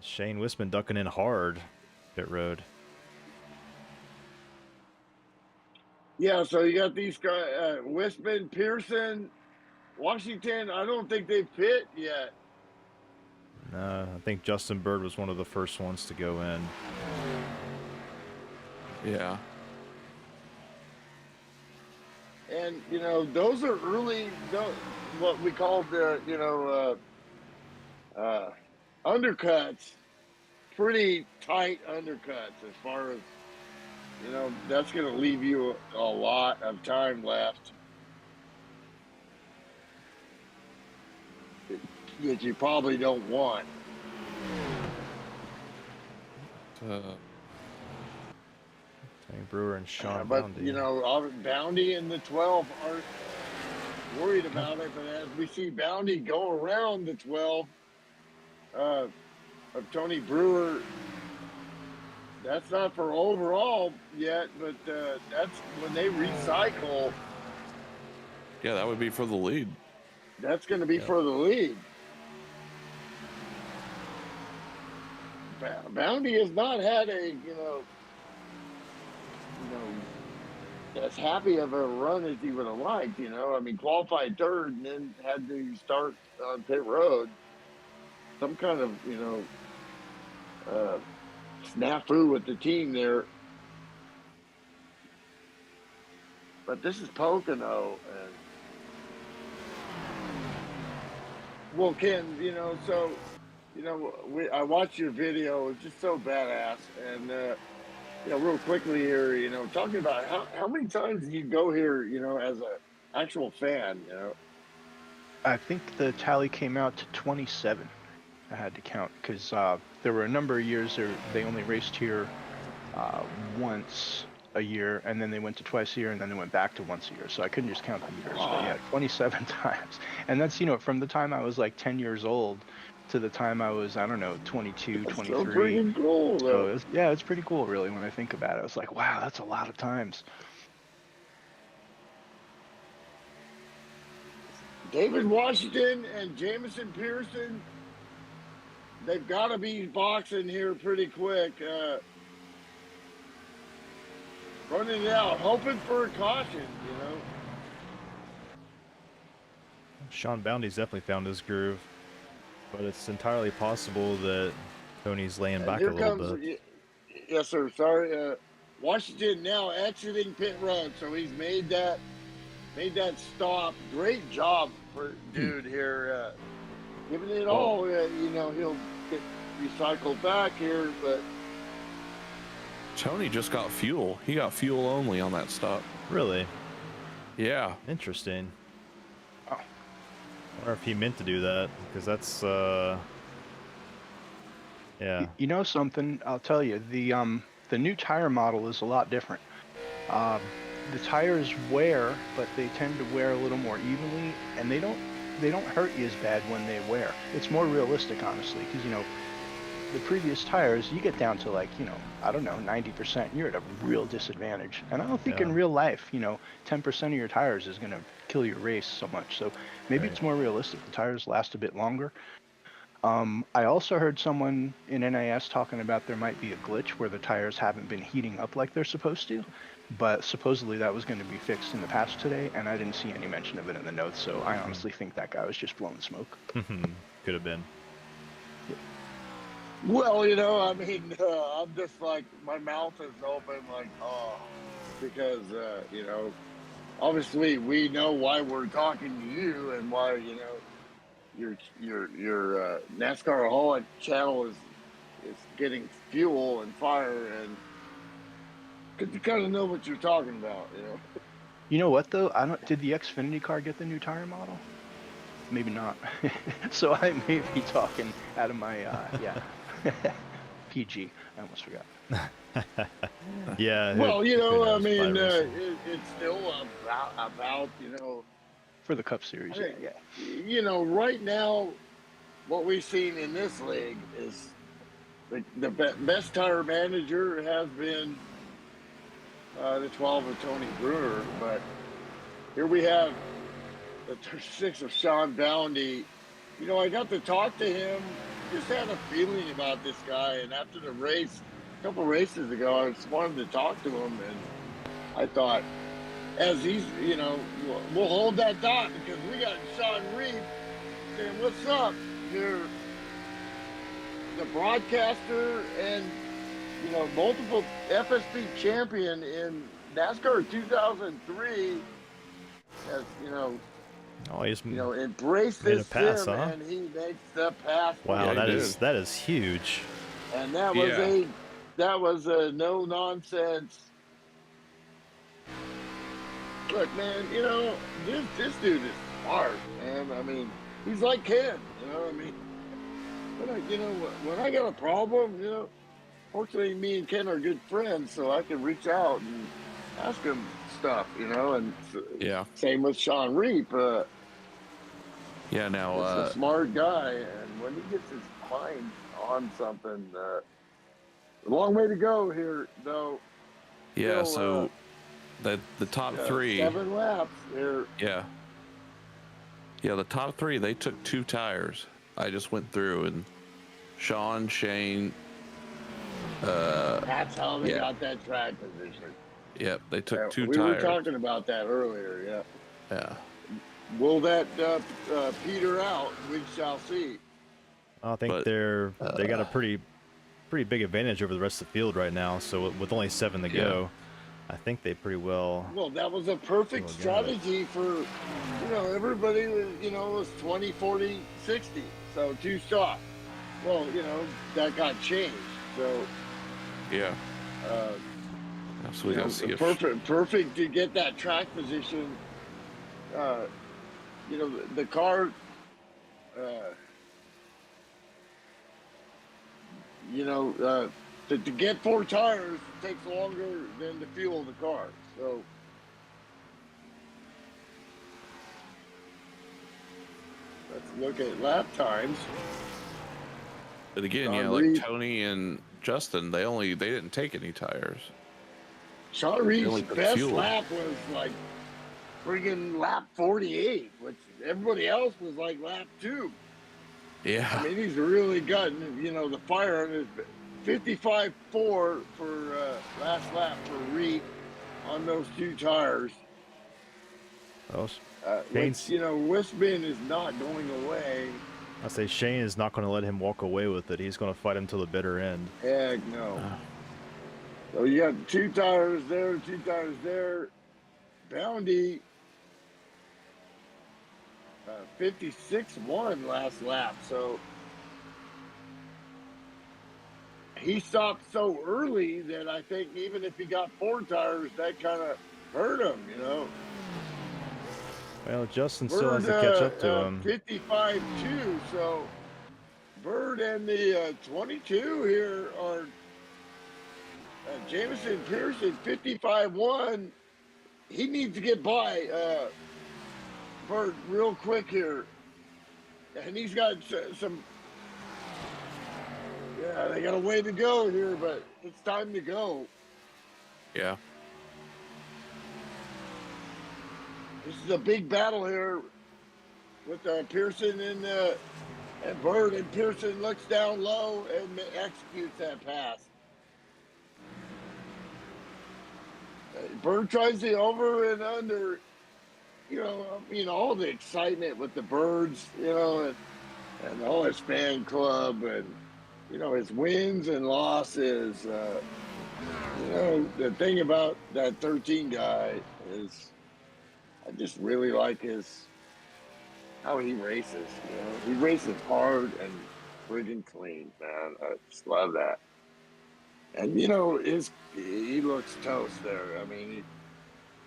Shane Wisman ducking in hard pit road. Yeah, so you got these guys, Wisman, Pearson, Washington. I don't think they've pit yet. I think Justin Bird was one of the first ones to go in. Yeah. And, those are early, what we call the, undercuts, pretty tight undercuts as far as, that's going to leave you a lot of time left that you probably don't want. Tony Brewer and Sean But Bounty. you know, Bounty and the 12 aren't worried about it. But as we see Bounty go around the 12 of Tony Brewer, that's not for overall yet, but that's when they recycle. Yeah, that would be for the lead. That's going to be for the lead. Bounty has not had a as happy of a run as he would have liked. I mean, qualified third and then had to start on pit road. Some kind of snafu with the team there. But this is Pocono, and well, Ken, I watched your video. It's just so badass, and real quickly here, talking about how many times do you go here, as a actual fan, I think the tally came out to 27. I had to count because there were a number of years they only raced here once a year, and then they went to twice a year, and then they went back to once a year. So I couldn't just count the years. But yeah, 27 times. And that's, from the time I was like 10 years old to the time I was, I don't know, 22, that's 23. so freaking cool, though. So it's pretty cool, really, when I think about it. I was like, wow, that's a lot of times. David Washington and Jamison Pearson, they've got to be boxing here pretty quick. Running it out, hoping for a caution, Sean Bounty's definitely found his groove, but it's entirely possible that Tony's laying And back a here little comes, bit. yes, sir. Sorry, Washington now exiting pit road, so he's made that stop. Great job for dude here, giving it all. He'll get recycled back here, but Tony just got fuel. He got fuel only on that stop. Really? Yeah. Interesting. Oh. I wonder if he meant to do that, because that's yeah. You know something? I'll tell you. The new tire model is a lot different. The tires wear, but they tend to wear a little more evenly, and they don't hurt you as bad when they wear. It's more realistic, honestly, because the previous tires, you get down to like, I don't know, 90%, you're at a real disadvantage. And I don't think in real life, 10% of your tires is going to kill your race so much. So maybe it's more realistic. The tires last a bit longer. I also heard someone in NIS talking about there might be a glitch where the tires haven't been heating up like they're supposed to, but supposedly that was going to be fixed in the patch today, and I didn't see any mention of it in the notes, so I honestly think that guy was just blowing smoke. Could have been. Well, I'm just like, my mouth is open, like, because, obviously we know why we're talking to you and why, your NASCAR-aholic channel is getting fuel and fire, and because you kind of know what you're talking about, You know what though? Did the Xfinity car get the new tire model? Maybe not. So I may be talking out of my PG. I almost forgot. Yeah. Well, who I mean, knows? it's still about For the Cup Series, yeah. Right now, what we've seen in this league is the best tire manager has been the 12 of Tony Brewer, but here we have the 6 of Sean Bounty. I got to talk to him, just had a feeling about this guy, and after the race, a couple races ago, I just wanted to talk to him, and I thought, as he's, we'll hold that thought, because we got Sean Reed saying, what's up? You're the broadcaster and, multiple FSB champion in NASCAR 2003, as, Oh, he just embraced made a this pass, sim, huh? and he makes the pass. Wow, Yeah, that is huge. And that was a no nonsense. Look, man, this dude is smart, man. I mean, he's like Ken, I mean, when I got a problem, fortunately, me and Ken are good friends, so I can reach out and ask him stuff, and Yeah. same with Sean Reap. Yeah. Now, He's a smart guy, and when he gets his mind on something, a long way to go here, though. yeah. Still, So the top three. 7 laps here. Yeah. Yeah. The top three, they took 2 tires. I just went through, and Sean, Shane. That's how they Yeah. got that track position. Yep. They took 2 we tires. were talking about that earlier. Yeah. Yeah. Will that peter out? We shall see. I think But, they got a pretty big advantage over the rest of the field right now. So with only 7 to go, I think they pretty well. Well, that was a perfect strategy for, everybody was, was 20, 40, 60. So 2 stops. Well, that got changed. So yeah. So we got to see if perfect to get that track position. The car. To get 4 tires takes longer than to fuel the car. So let's look at lap times. But again, like Tony and Justin, they didn't take any tires. Sean Reed's best lap was like friggin' lap 48, which everybody else was like lap 2. Yeah. I mean, he's really gotten, the fire on his 55.4 for last lap for Reed on those 2 tires. Which, Wisman is not going away. I say Shane is not going to let him walk away with it. He's going to fight him till the bitter end. Heck no. So you got 2 tires there, 2 tires there. Boundy, 56.1 last lap. So he stopped so early that I think even if he got 4 tires, that kind of hurt him, Well, Justin still has to catch up to him. 55.2. So Bird and the 22 here are Jameson Pearson 55.1. He needs to get by Bird real quick here, and he's got some. Yeah, they got a way to go here, but it's time to go. Yeah. This is a big battle here with Pearson and Bird, and Pearson looks down low and executes that pass. Bird tries the over and under. All the excitement with the Birds, and the whole his fan club, and his wins and losses. The thing about that 13 guy is, I just really like how he races. He races hard and friggin' clean, man. I just love that. And he looks toast there. I mean,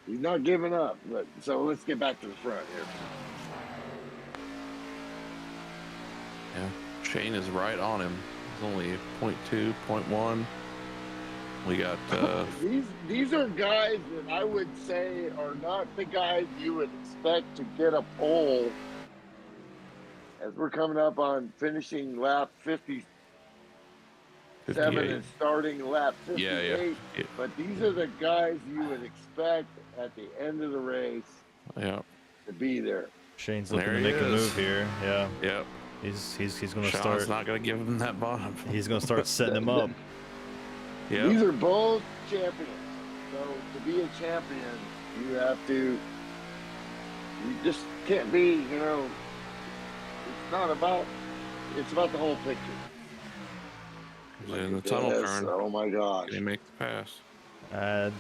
he's not giving up. But so let's get back to the front here. Yeah, Shane is right on him. It's only 0.2, 0.1. We got these are guys that I would say are not the guys you would expect to get a pole as we're coming up on finishing lap 57 and starting lap 58. Yeah. But these are the guys you would expect at the end of the race to be there. Shane's looking to make a move here. Yeah. Yep. He's going to Sean's start. Not going to give him that bottom. He's going to start setting him up. Yep. These are both champions. So to be a champion, you have to. You just can't be. It's not about. It's about the whole picture. In the tunnel turn. Oh my gosh! They make the pass.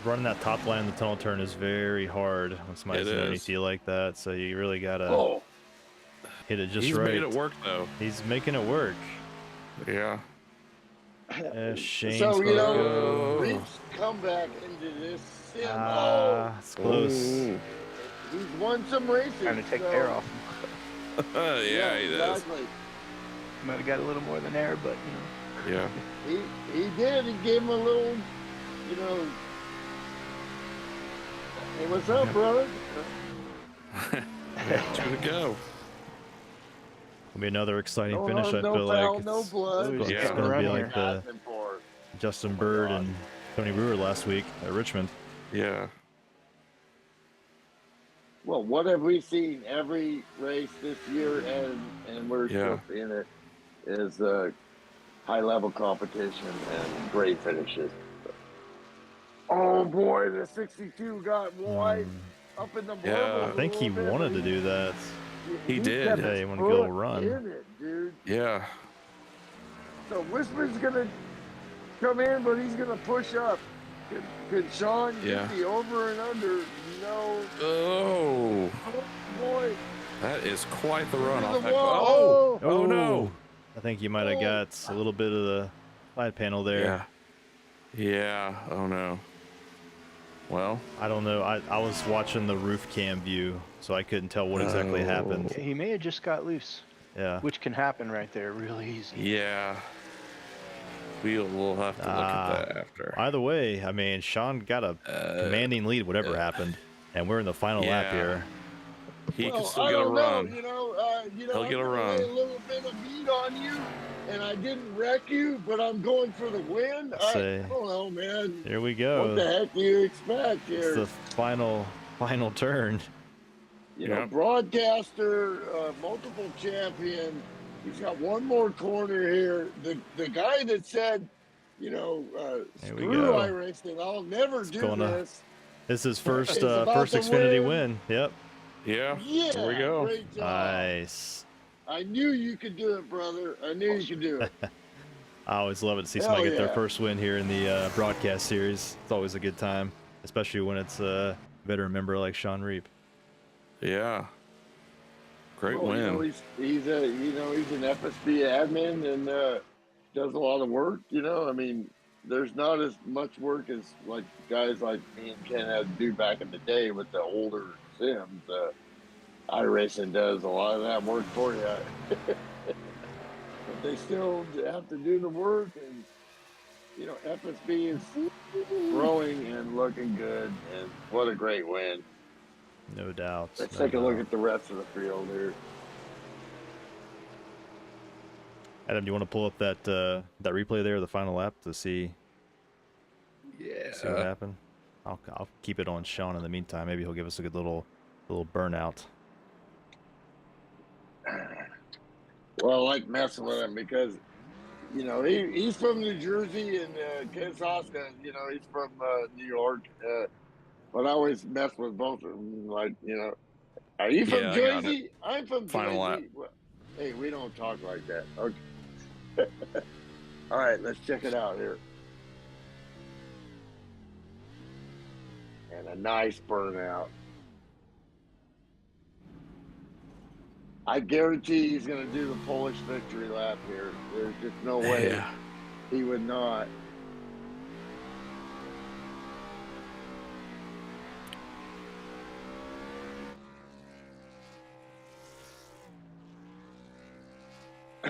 Running that top line in the tunnel turn is very hard when somebody's underneath you like that. So you really gotta hit it just right. He's made it work though. He's making it work. Yeah. Shane's so Reed's comeback into this sim. It's close. He's won some races. Trying to take air off him. Yeah, he does. Exactly. Might have got a little more than air, but Yeah. He did. He gave him a little, hey, what's up, brother? Yeah, 2 to go. Will be another exciting No finish. harm, I no feel foul, like no blood. It's Yeah. it's getting going to run be here. like the Asking for it. Justin Oh my Bird God. and Tony Brewer last week at Richmond. Yeah. Well, what have we seen every race this year, and we're Yeah. still seeing it, is high level competition and great finishes. Oh boy, the 62 got wide up in the marbles. Yeah. I think he wanted to do that. He did. Kept Yeah, his he wanted to go foot run. in it, dude. Yeah. So Whisper's gonna come in, but he's gonna push up. Could Sean Yeah. get the over and under? No. Oh, Oh boy. that is quite the run Into off the that. wall. Oh no. I think you might have Oh. got a little bit of the side panel there. Yeah. Yeah. Oh no. Well, I don't know. I was watching the roof cam view, so I couldn't tell what exactly happened. He may have just got loose, Yeah. which can happen right there really easy. yeah. We'll have to look at that after. Either way, I mean, Sean got a commanding lead, whatever happened, and we're in the final lap yeah. here. He Well, can still I get a don't run. know. He'll I'm get a gonna run. lay a little bit of meat on you, and I didn't wreck you, but I'm going for the win. I Say, don't know, man. here we What go. the heck do you expect It's here? the final turn. Yep. Broadcaster, multiple champion. He's got one more corner here. The guy that said, Here we screw go. iRacing, I'll never do this. This is his first It's about first to Xfinity win. win. Yep. Yeah. Yeah, There we go. great job. Nice. I knew you could do it, brother. I knew you could do it. I always love it to see Hell somebody get their yeah. first win here in the broadcast series. It's always a good time, especially when it's a veteran member like Sean Reap. Yeah. Great Well, win. he's an FSB admin and does a lot of work. I mean, there's not as much work as like guys like me and Ken had to do back in the day with the older sims. iRacing does a lot of that work for you, but they still have to do the work. And FSB is growing and looking good, and what a great win. No doubt. Let's no take a look doubt. at the rest of the field here. Adam, do you want to pull up that replay there, the final lap, to see what happened? I'll keep it on Sean in the meantime. Maybe he'll give us a good little burnout. Well, I like messing with him because, he's from New Jersey, and Kansas, he's from New York. But I always mess with both of them. Like, are you from Yeah, I got Jersey? I'm from Final lap. Jersey. Well, hey, we don't talk like that. Okay. All right, let's check it out here. And a nice burnout. I guarantee he's going to do the Polish victory lap here. There's just no way Yeah. he would not.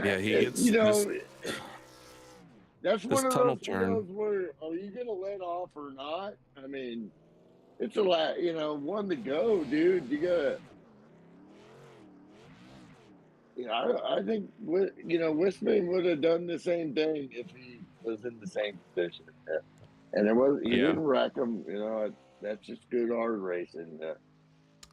Yeah, he gets That's this one of tunnel those turn. deals where, are you going to let off or not? I mean, it's a lot, one to go, dude. You got to, I think, Wisman would have done the same thing if he was in the same position. And he didn't wreck him. That's just good hard racing.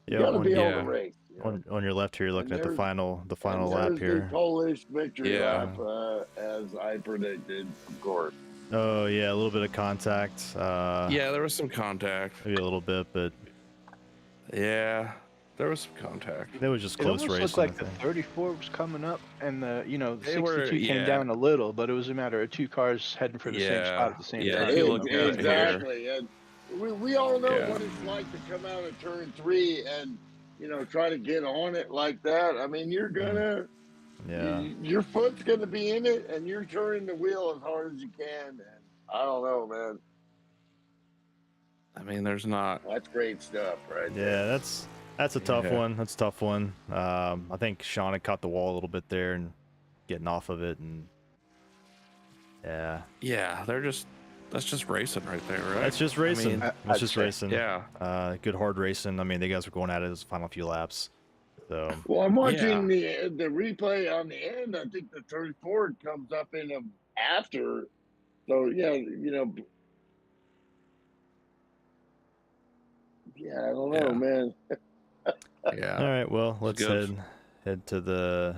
You got to be able to race. On your left here, you're looking at the final lap there's here. the Polish victory Yeah. lap, as I predicted, of course. Oh yeah, a little bit of contact. Yeah, there was some contact. Maybe a little bit, but Yeah, there was some contact. it was just It close almost racing. looked like the 34 was coming up, and the They 62 were- came yeah. down a little, but it was a matter of two cars heading for the same Yeah. spot at the same Yeah, time. if you look at it here. Exactly. And we all know Yeah. what it's like to come out of turn 3 and try to get on it like that. I mean, you're gonna your foot's gonna be in it, and you're turning the wheel as hard as you can. And I don't know, man. I mean, there's not. That's great stuff, right? Yeah, that's a tough Yeah. one. That's a tough one. I think Sean had caught the wall a little bit there and getting off of it, and Yeah. That's just racing right there, right? That's just racing. I mean, That's just racing. yeah. Good hard racing. I mean, the guys were going at it as final few laps. So Well, I'm watching the replay on the end. I think the 34 comes up in them after. So yeah, yeah, I don't know, man. Yeah. all right, well, let's good. head to the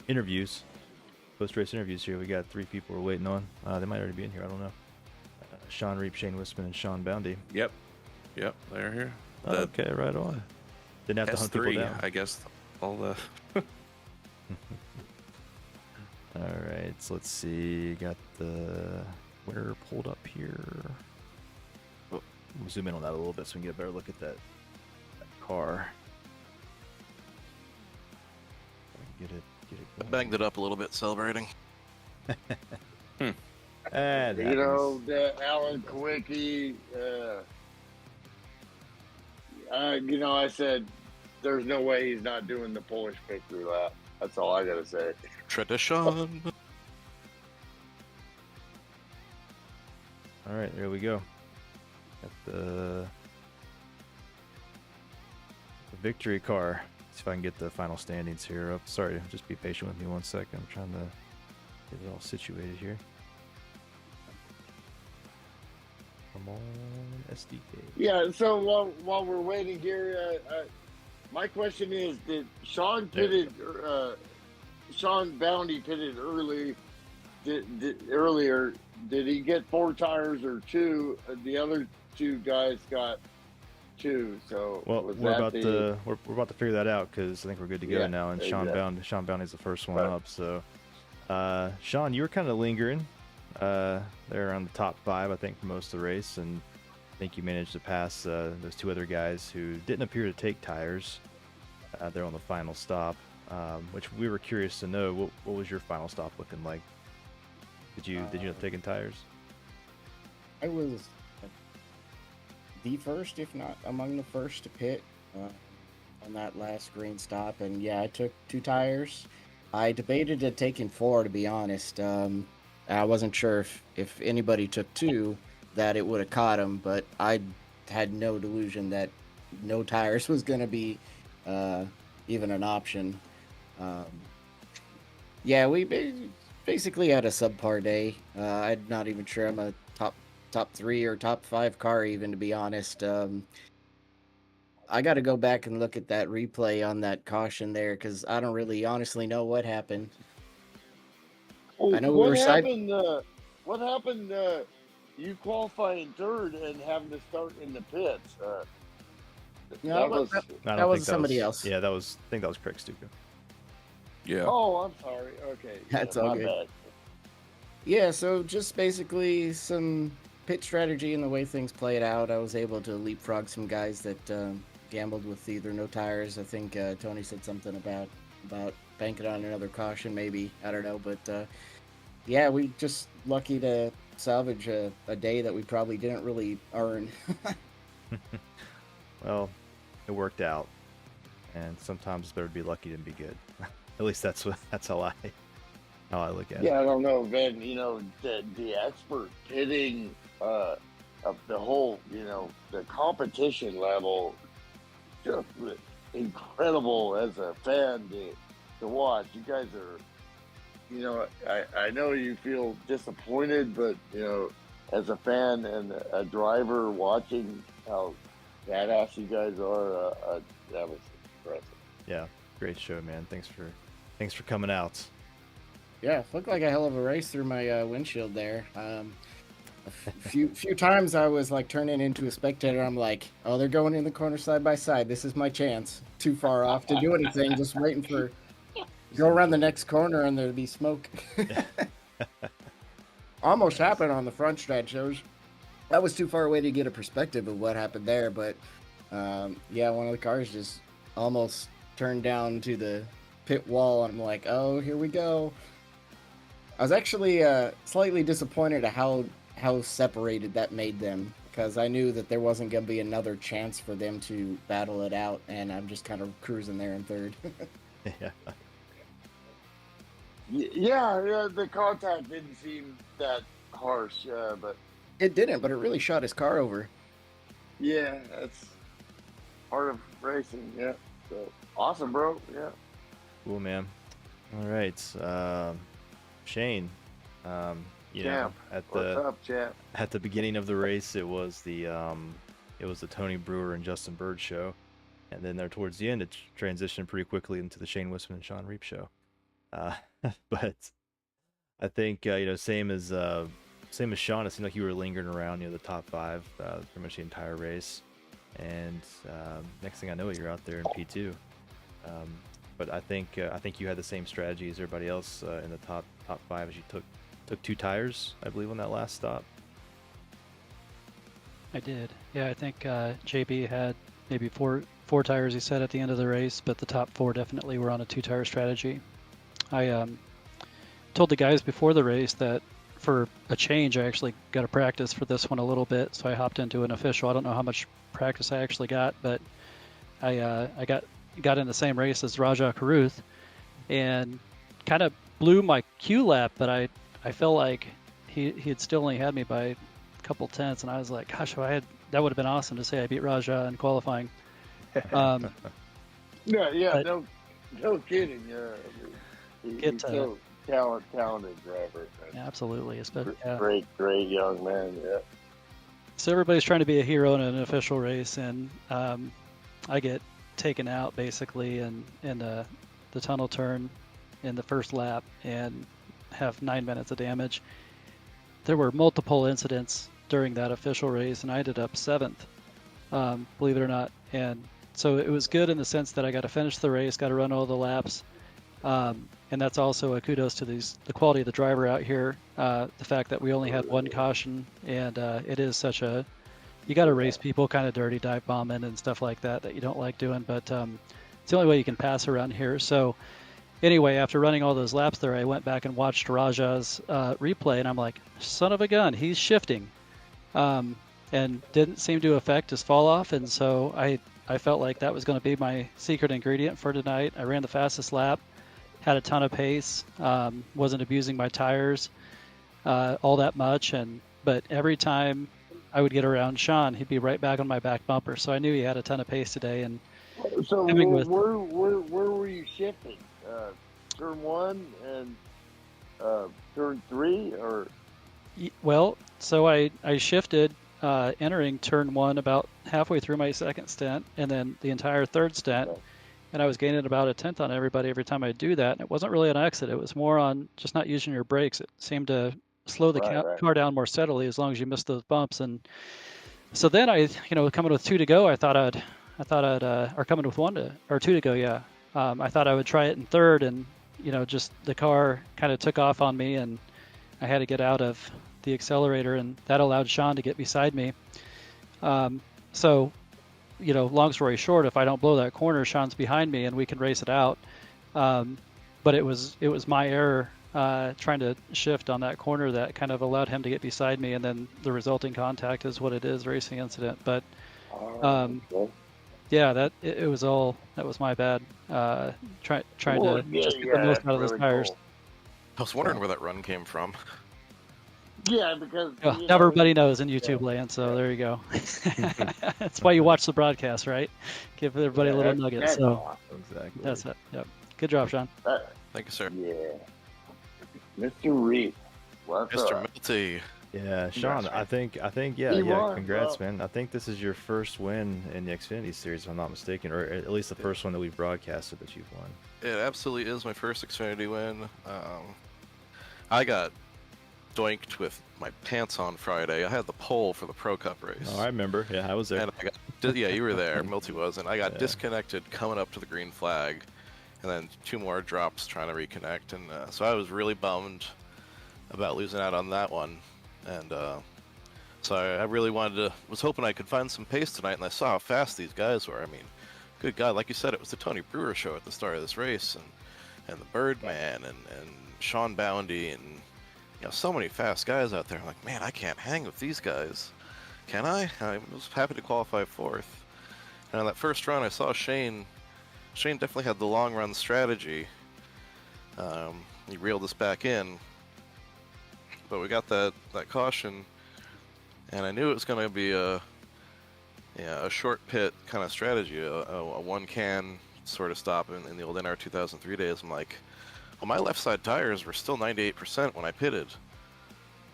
interviews, post race interviews here. We got 3 people we're waiting on. They might already be in here. I don't know. Sean Reap, Shane Wisman, and Sean Boundy. Yep, they're here. Okay, right on. Didn't have to hunt people down. I guess all the. All right, so let's see. Got the winner pulled up here. Oh, we'll zoom in on that a little bit so we can get a better look at that car. Get it I going. banged it up a little bit celebrating. That You know, happens. that Alan Kawicki, I said, there's no way he's not doing the Polish victory lap. That's all I got to say. Tradition. All right, there we go. Got the victory car. See if I can get the final standings here up. Sorry, just be patient with me 1 second. I'm trying to get it all situated here. Come on, SDK. Yeah, so while we're waiting here, my question is, did Sean Boundy pitted early? Earlier, did he get 4 tires or 2? The other 2 guys got 2. So Well, we're about to figure that out because I think we're good to go Yeah, now. And exactly. Sean Bounty's the first one Right. up. So, Sean, you were kind of lingering there on the top 5, I think, for most of the race, and I think you managed to pass those 2 other guys who didn't appear to take tires. They're on the final stop, which we were curious to know. What was your final stop looking like? Did you end up taking tires? I was the first, if not among the first, to pit on that last green stop, and yeah, I took 2 tires. I debated at taking 4, to be honest. I wasn't sure if anybody took 2 that it would have caught them, but I had no delusion that no tires was going to be even an option. Yeah, we basically had a subpar day. I'm not even sure I'm a top 3 or top 5 car, even, to be honest. I got to go back and look at that replay on that caution there because I don't really honestly know what happened. Oh, I know we were what happened? You qualifying 3rd and having to start in the pits. No, that was somebody else. Yeah, I think that was Craig Stuka. Yeah. Oh, I'm sorry. Okay, That's yeah, all my good. bad. Yeah, so just basically some pit strategy and the way things played out. I was able to leapfrog some guys that gambled with either no tires. I think Tony said something about banking on another caution, maybe. I don't know, but yeah, we just lucky to salvage a day that we probably didn't really earn. Well, it worked out, and sometimes it's better to be lucky than be good. At least that's how I look at it. Yeah, I don't know, Ben. The expert pitting of the whole, the competition level, just incredible as a fan to watch. You guys are, I know you feel disappointed, but as a fan and a driver watching how badass you guys are, that was impressive. Yeah, great show, man. Thanks for coming out. Yeah, looked like a hell of a race through my windshield there. A few times I was like turning into a spectator. I'm like, oh, they're going in the corner side by side. This is my chance. Too far off to do anything. Just waiting for go around the next corner and there'd be smoke. Almost happened on the front stretch. That was too far away to get a perspective of what happened there. But yeah, one of the cars just almost turned down to the pit wall, and I'm like, oh, here we go. I was actually slightly disappointed at how separated that made them, because I knew that there wasn't going to be another chance for them to battle it out, and I'm just kind of cruising there in 3rd. Yeah. Yeah, the contact didn't seem that harsh, but It didn't, but it really shot his car over. yeah, that's part of racing. Yeah, so awesome, bro. Yeah. Cool, man. All right, Shane. You know, Champ, what's up, champ? at the beginning of the race, it was the Tony Brewer and Justin Bird show, and then there towards the end, it transitioned pretty quickly into the Shane Wisman and Sean Reap show. But I think same as Sean, it seemed like you were lingering around the top five pretty much the entire race, and next thing I know, you're out there in P2. But I think you had the same strategy as everybody else in the top five, as you took 2 tires, I believe, on that last stop. I did. Yeah, I think JB had maybe four tires, he said, at the end of the race, but the top 4 definitely were on a 2-tire strategy. I told the guys before the race that for a change, I actually got to practice for this one a little bit, so I hopped into an official. I don't know how much practice I actually got, but I got in the same race as Raja Karuth and kind of blew my Q lap, but I felt like he had still only had me by a couple tenths, and I was like, gosh, that would have been awesome to say I beat Raja in qualifying. Yeah, but, no kidding. Yeah, he's so talented driver. Yeah, absolutely. Yeah. Great young man. Yeah. So everybody's trying to be a hero in an official race, and I get taken out basically in the tunnel turn in the first lap and have 9 minutes of damage. There were multiple incidents during that official race, and I ended up 7th, believe it or not. And so it was good in the sense that I got to finish the race, got to run all the laps. And that's also a kudos to the quality of the driver out here. The fact that we only had 1 caution, and it is such a, you got to race people kind of dirty, dive bombing and stuff like that you don't like doing, but it's the only way you can pass around here. So anyway, after running all those laps there, I went back and watched Raja's replay, and I'm like, son of a gun, he's shifting, and didn't seem to affect his fall off. And so I felt like that was going to be my secret ingredient for tonight. I ran the fastest lap, had a ton of pace, wasn't abusing my tires all that much, but every time I would get around Sean, he'd be right back on my back bumper. So I knew he had a ton of pace today. And so where were you shifting? Turn 1 and turn 3, or? Well, so I shifted entering turn 1 about halfway through my second stint, and then the entire third stint. And I was gaining about a tenth on everybody every time I do that. And it wasn't really an exit. It was more on just not using your brakes. It seemed to slow the car down more steadily as long as you missed those bumps. And so then coming with 2 to go, I thought I'd or coming with 2 to go. Yeah. I thought I would try it in third, and, just the car kind of took off on me, and I had to get out of the accelerator, and that allowed Sean to get beside me. So, long story short, if I don't blow that corner, Sean's behind me and we can race it out. But it was my error trying to shift on that corner that kind of allowed him to get beside me, and then the resulting contact is what it is, racing incident. But yeah, that was my bad. Trying to just get the most out of those tires. Cool. I was wondering where that run came from. Yeah, because everybody knows in YouTube land, so there you go. That's why you watch the broadcast, right? Give everybody a little nugget. So awesome. Exactly. That's it. Yep. Good job, Sean. Thank you, sir. Yeah. Mr. Reed. What's Mr. up? Milty. Yeah, Sean, I think, yeah, congrats, man. I think this is your first win in the Xfinity Series, if I'm not mistaken, or at least the first one that we've broadcasted that you've won. It absolutely is my first Xfinity win. I got doinked with my pants on Friday. I had the pole for the Pro Cup race. Oh, I remember. Yeah, I was there. And yeah, you were there. Milty was, and I got disconnected coming up to the green flag, and then 2 more drops trying to reconnect, and so I was really bummed about losing out on that one. And so I really was hoping I could find some pace tonight, and I saw how fast these guys were. I mean, good God, like you said, it was the Tony Brewer show at the start of this race, and the Birdman, and Sean Boundy, and so many fast guys out there. I'm like, man, I can't hang with these guys. Can I? I was happy to qualify 4th. And on that first run, I saw Shane. Shane definitely had the long run strategy. he reeled us back in. But we got that caution, and I knew it was going to be a short pit kind of strategy, a one can sort of stop in the old NR 2003 days. I'm like, well, my left side tires were still 98% when I pitted,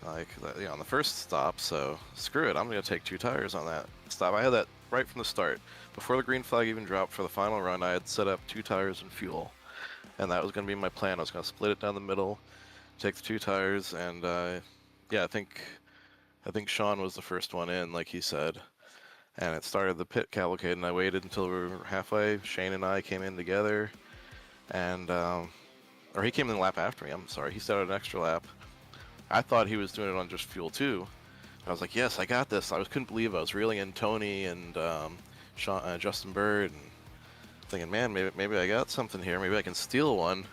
like, on the first stop, so screw it, I'm going to take 2 tires on that stop. I had that right from the start. Before the green flag even dropped for the final run, I had set up 2 tires and fuel, and that was going to be my plan. I was going to split it down the middle, take the 2 tires, and yeah, I think Sean was the first one in, like he said. And it started the pit cavalcade, and I waited until we were halfway. Shane and I came in together, and or he came in the lap after me. I'm sorry, he started an extra lap. I thought he was doing it on just fuel too. I was like, yes, I got this. Couldn't believe I was reeling in Tony and Justin Bird, and thinking, man, maybe I got something here. Maybe I can steal one.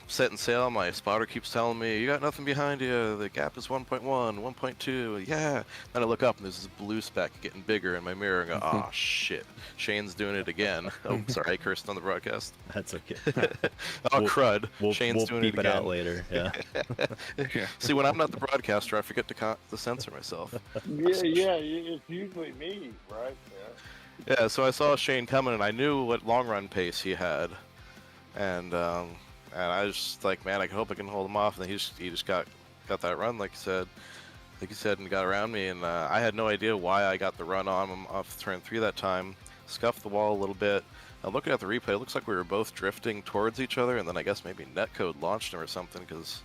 Setting sail, my spotter keeps telling me, you got nothing behind you, the gap is 1.1, 1.2, yeah. Then I look up and there's this blue speck getting bigger in my mirror and go, oh shit, Shane's doing it again. Oh, sorry, I cursed on the broadcast. That's okay. Oh, crud, we'll Shane's doing beep it again. out later, yeah. See, when I'm not the broadcaster, I forget to censor myself. Yeah, it's usually me, right? Yeah, so I saw Shane coming and I knew what long run pace he had. And I was just like, man, I hope I can hold him off. And he just got that run, like you said, and got around me. And I had no idea why I got the run on him off turn 3 that time. Scuffed the wall a little bit. Looking at the replay, it looks like we were both drifting towards each other, and then I guess maybe netcode launched him or something, because,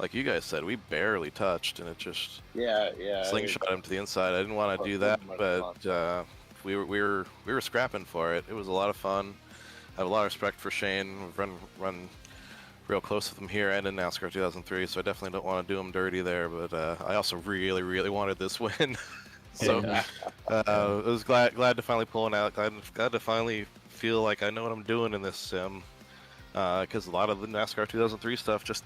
like you guys said, we barely touched, and it just slingshot him to the inside. I didn't want to do that, but we were scrapping for it. It was a lot of fun. I have a lot of respect for Shane. We've run real close with him here and in NASCAR 2003, so I definitely don't want to do him dirty there, but I also really, really wanted this win. So I was glad to finally pull it out, glad to finally feel like I know what I'm doing in this sim, because a lot of the NASCAR 2003 stuff just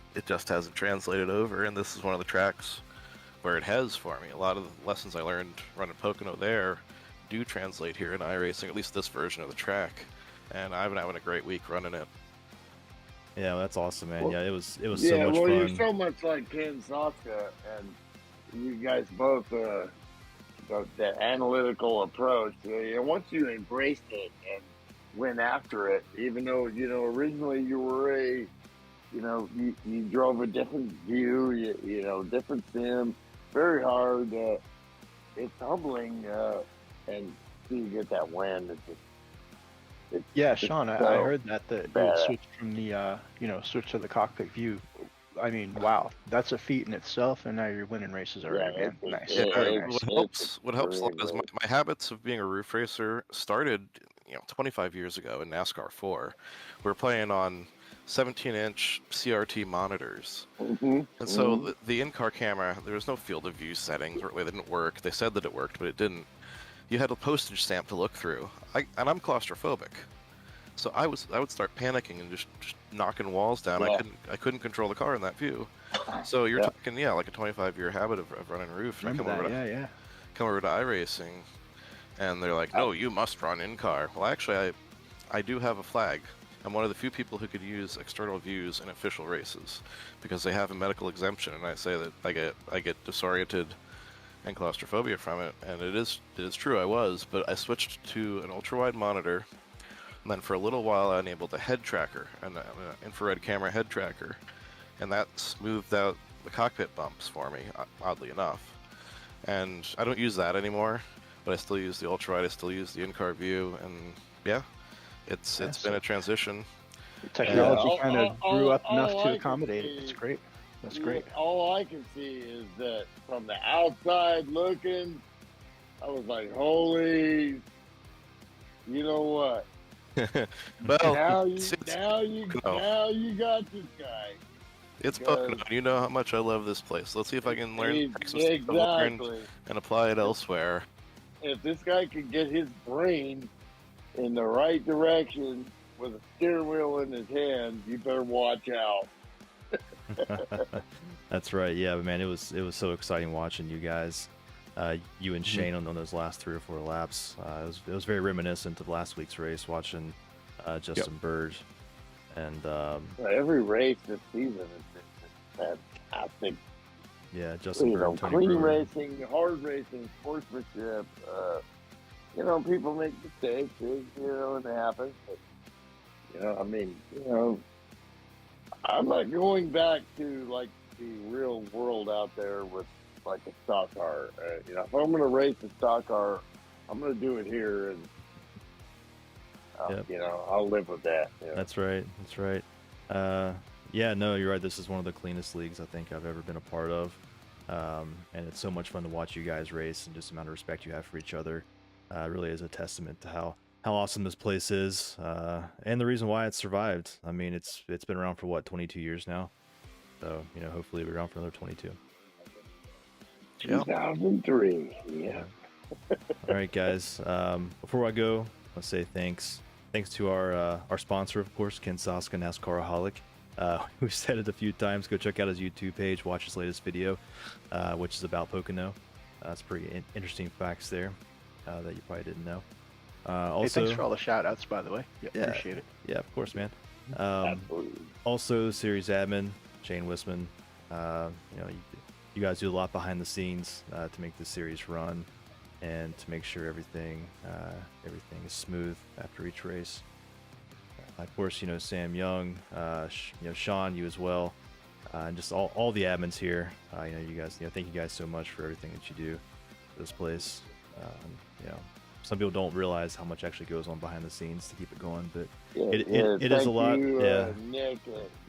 hasn't translated over, and this is one of the tracks where it has for me. A lot of the lessons I learned running Pocono there do translate here in iRacing, at least this version of the track, and I've been having a great week running it. Yeah, well, that's awesome, man. Well, Yeah, it was so much well, fun. you're so much like Ken Soska, and you guys both the analytical approach. And once you embraced it and went after it, even though originally you were you drove a different view, different sim, very hard. It's humbling, and you get that win. Yeah, Sean, I heard that you switched from the switch to the cockpit view. I mean, wow, that's a feat in itself, and now you're winning races already, man. Nice. Very nice. What helps a lot is my habits of being a roof racer started 25 years ago in NASCAR 4. We were playing on 17-inch CRT monitors, and so the in-car camera, there was no field of view settings, or they didn't work. They said that it worked, but it didn't. You had a postage stamp to look through, and I'm claustrophobic, so I would start panicking and just knocking walls down. Yeah. I couldn't control the car in that view. So you're talking, like a 25-year habit of running roof. And come over to iRacing, and they're like, no, you must run in car. Well, actually, I do have a flag. I'm one of the few people who could use external views in official races because they have a medical exemption, and I say that I get disoriented and claustrophobia from it, and it is true, I was, but I switched to an ultra-wide monitor, and then for a little while I enabled a head tracker, an infrared camera head tracker, and that smoothed out the cockpit bumps for me, oddly enough. And I don't use that anymore, but I still use the ultra-wide, I still use the in-car view, and yeah, it's been a transition. The technology kind of grew up enough to accommodate it. It's great. That's great. All I can see is that from the outside looking, I was like, holy, you know what? Well, now you got this guy. It's Pocono. You know how much I love this place. Let's see if I can learn some stuff Exactly. and apply it elsewhere. If this guy can get his brain in the right direction with a steering wheel in his hand, you better watch out. That's right. Yeah, man, it was so exciting watching you guys, you and Shane on those last 3 or 4 laps. It was very reminiscent of last week's race, watching Justin Bird And every race this season is just fantastic. yeah, Justin Bird, Tony Clean Brewer. racing, hard racing, sportsmanship. People make mistakes, and it happens. But, I'm not going back to like the real world out there with like a stock car. If I'm going to race a stock car, I'm going to do it here, and I'll live with that. That's right. That's right. Yeah, no, you're right. This is one of the cleanest leagues I think I've ever been a part of. And it's so much fun to watch you guys race, and just the amount of respect you have for each other really is a testament to how awesome this place is, and the reason why it's survived. I mean, it's been around for what, 22 years now. So hopefully we're around for another 22. 2003. Yeah. All right, guys. Before I go, let's say thanks to our sponsor, of course, Ken Soska, NASCARaholic. We've said it a few times. Go check out his YouTube page. Watch his latest video, which is about Pocono. It's pretty interesting facts there that you probably didn't know. Also, hey, thanks for all the shout outs, by the way. Yeah, appreciate it. Yeah, of course, man. Absolutely. Also, series admin Shane Wisman. You guys do a lot behind the scenes to make this series run, and to make sure everything is smooth after each race. Of course, Sam Young, Sean, you as well, and just all the admins here. You guys, thank you guys so much for everything that you do for this place. Some people don't realize how much actually goes on behind the scenes to keep it going, but it is a lot. Nick,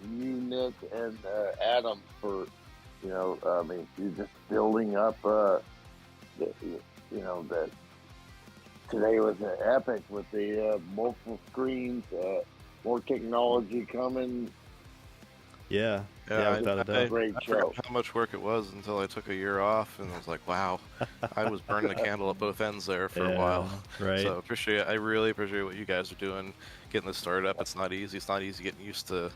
and Adam for you're just building up. That today was an epic with the multiple screens, more technology coming. Yeah, without a doubt. Great I show. forgot how much work it was until I took a year off, and I was like, wow, I was burning the candle at both ends there for a while. Right. So I really appreciate what you guys are doing, getting this started up. It's not easy. It's not easy getting used to,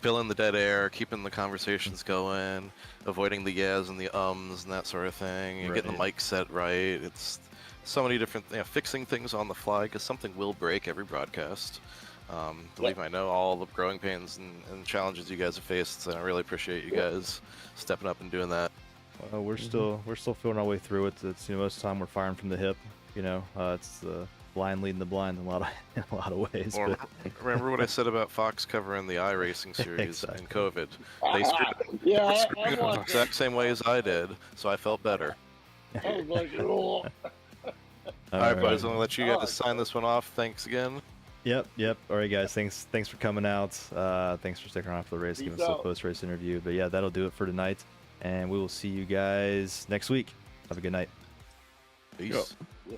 filling the dead air, keeping the conversations going, avoiding the yeahs and the ums and that sort of thing, and getting the mic set right. It's so many different, fixing things on the fly, because something will break every broadcast. Believe me, I know all the growing pains and challenges you guys have faced, and I really appreciate you guys stepping up and doing that. We're still feeling our way through it. It's most of the time we're firing from the hip. It's the blind leading the blind in a lot of ways. Or remember what I said about Fox covering the iRacing series Exactly. and COVID? They screwed it the exact same way as I did, so I felt better. I was like, oh. All right, boys, I'm gonna let you guys sign this one off. Thanks again. Yep. All right, guys. Thanks for coming out. Thanks for sticking around for the race, giving us a post-race interview. But yeah, that'll do it for tonight, and we will see you guys next week. Have a good night. Peace. Yeah.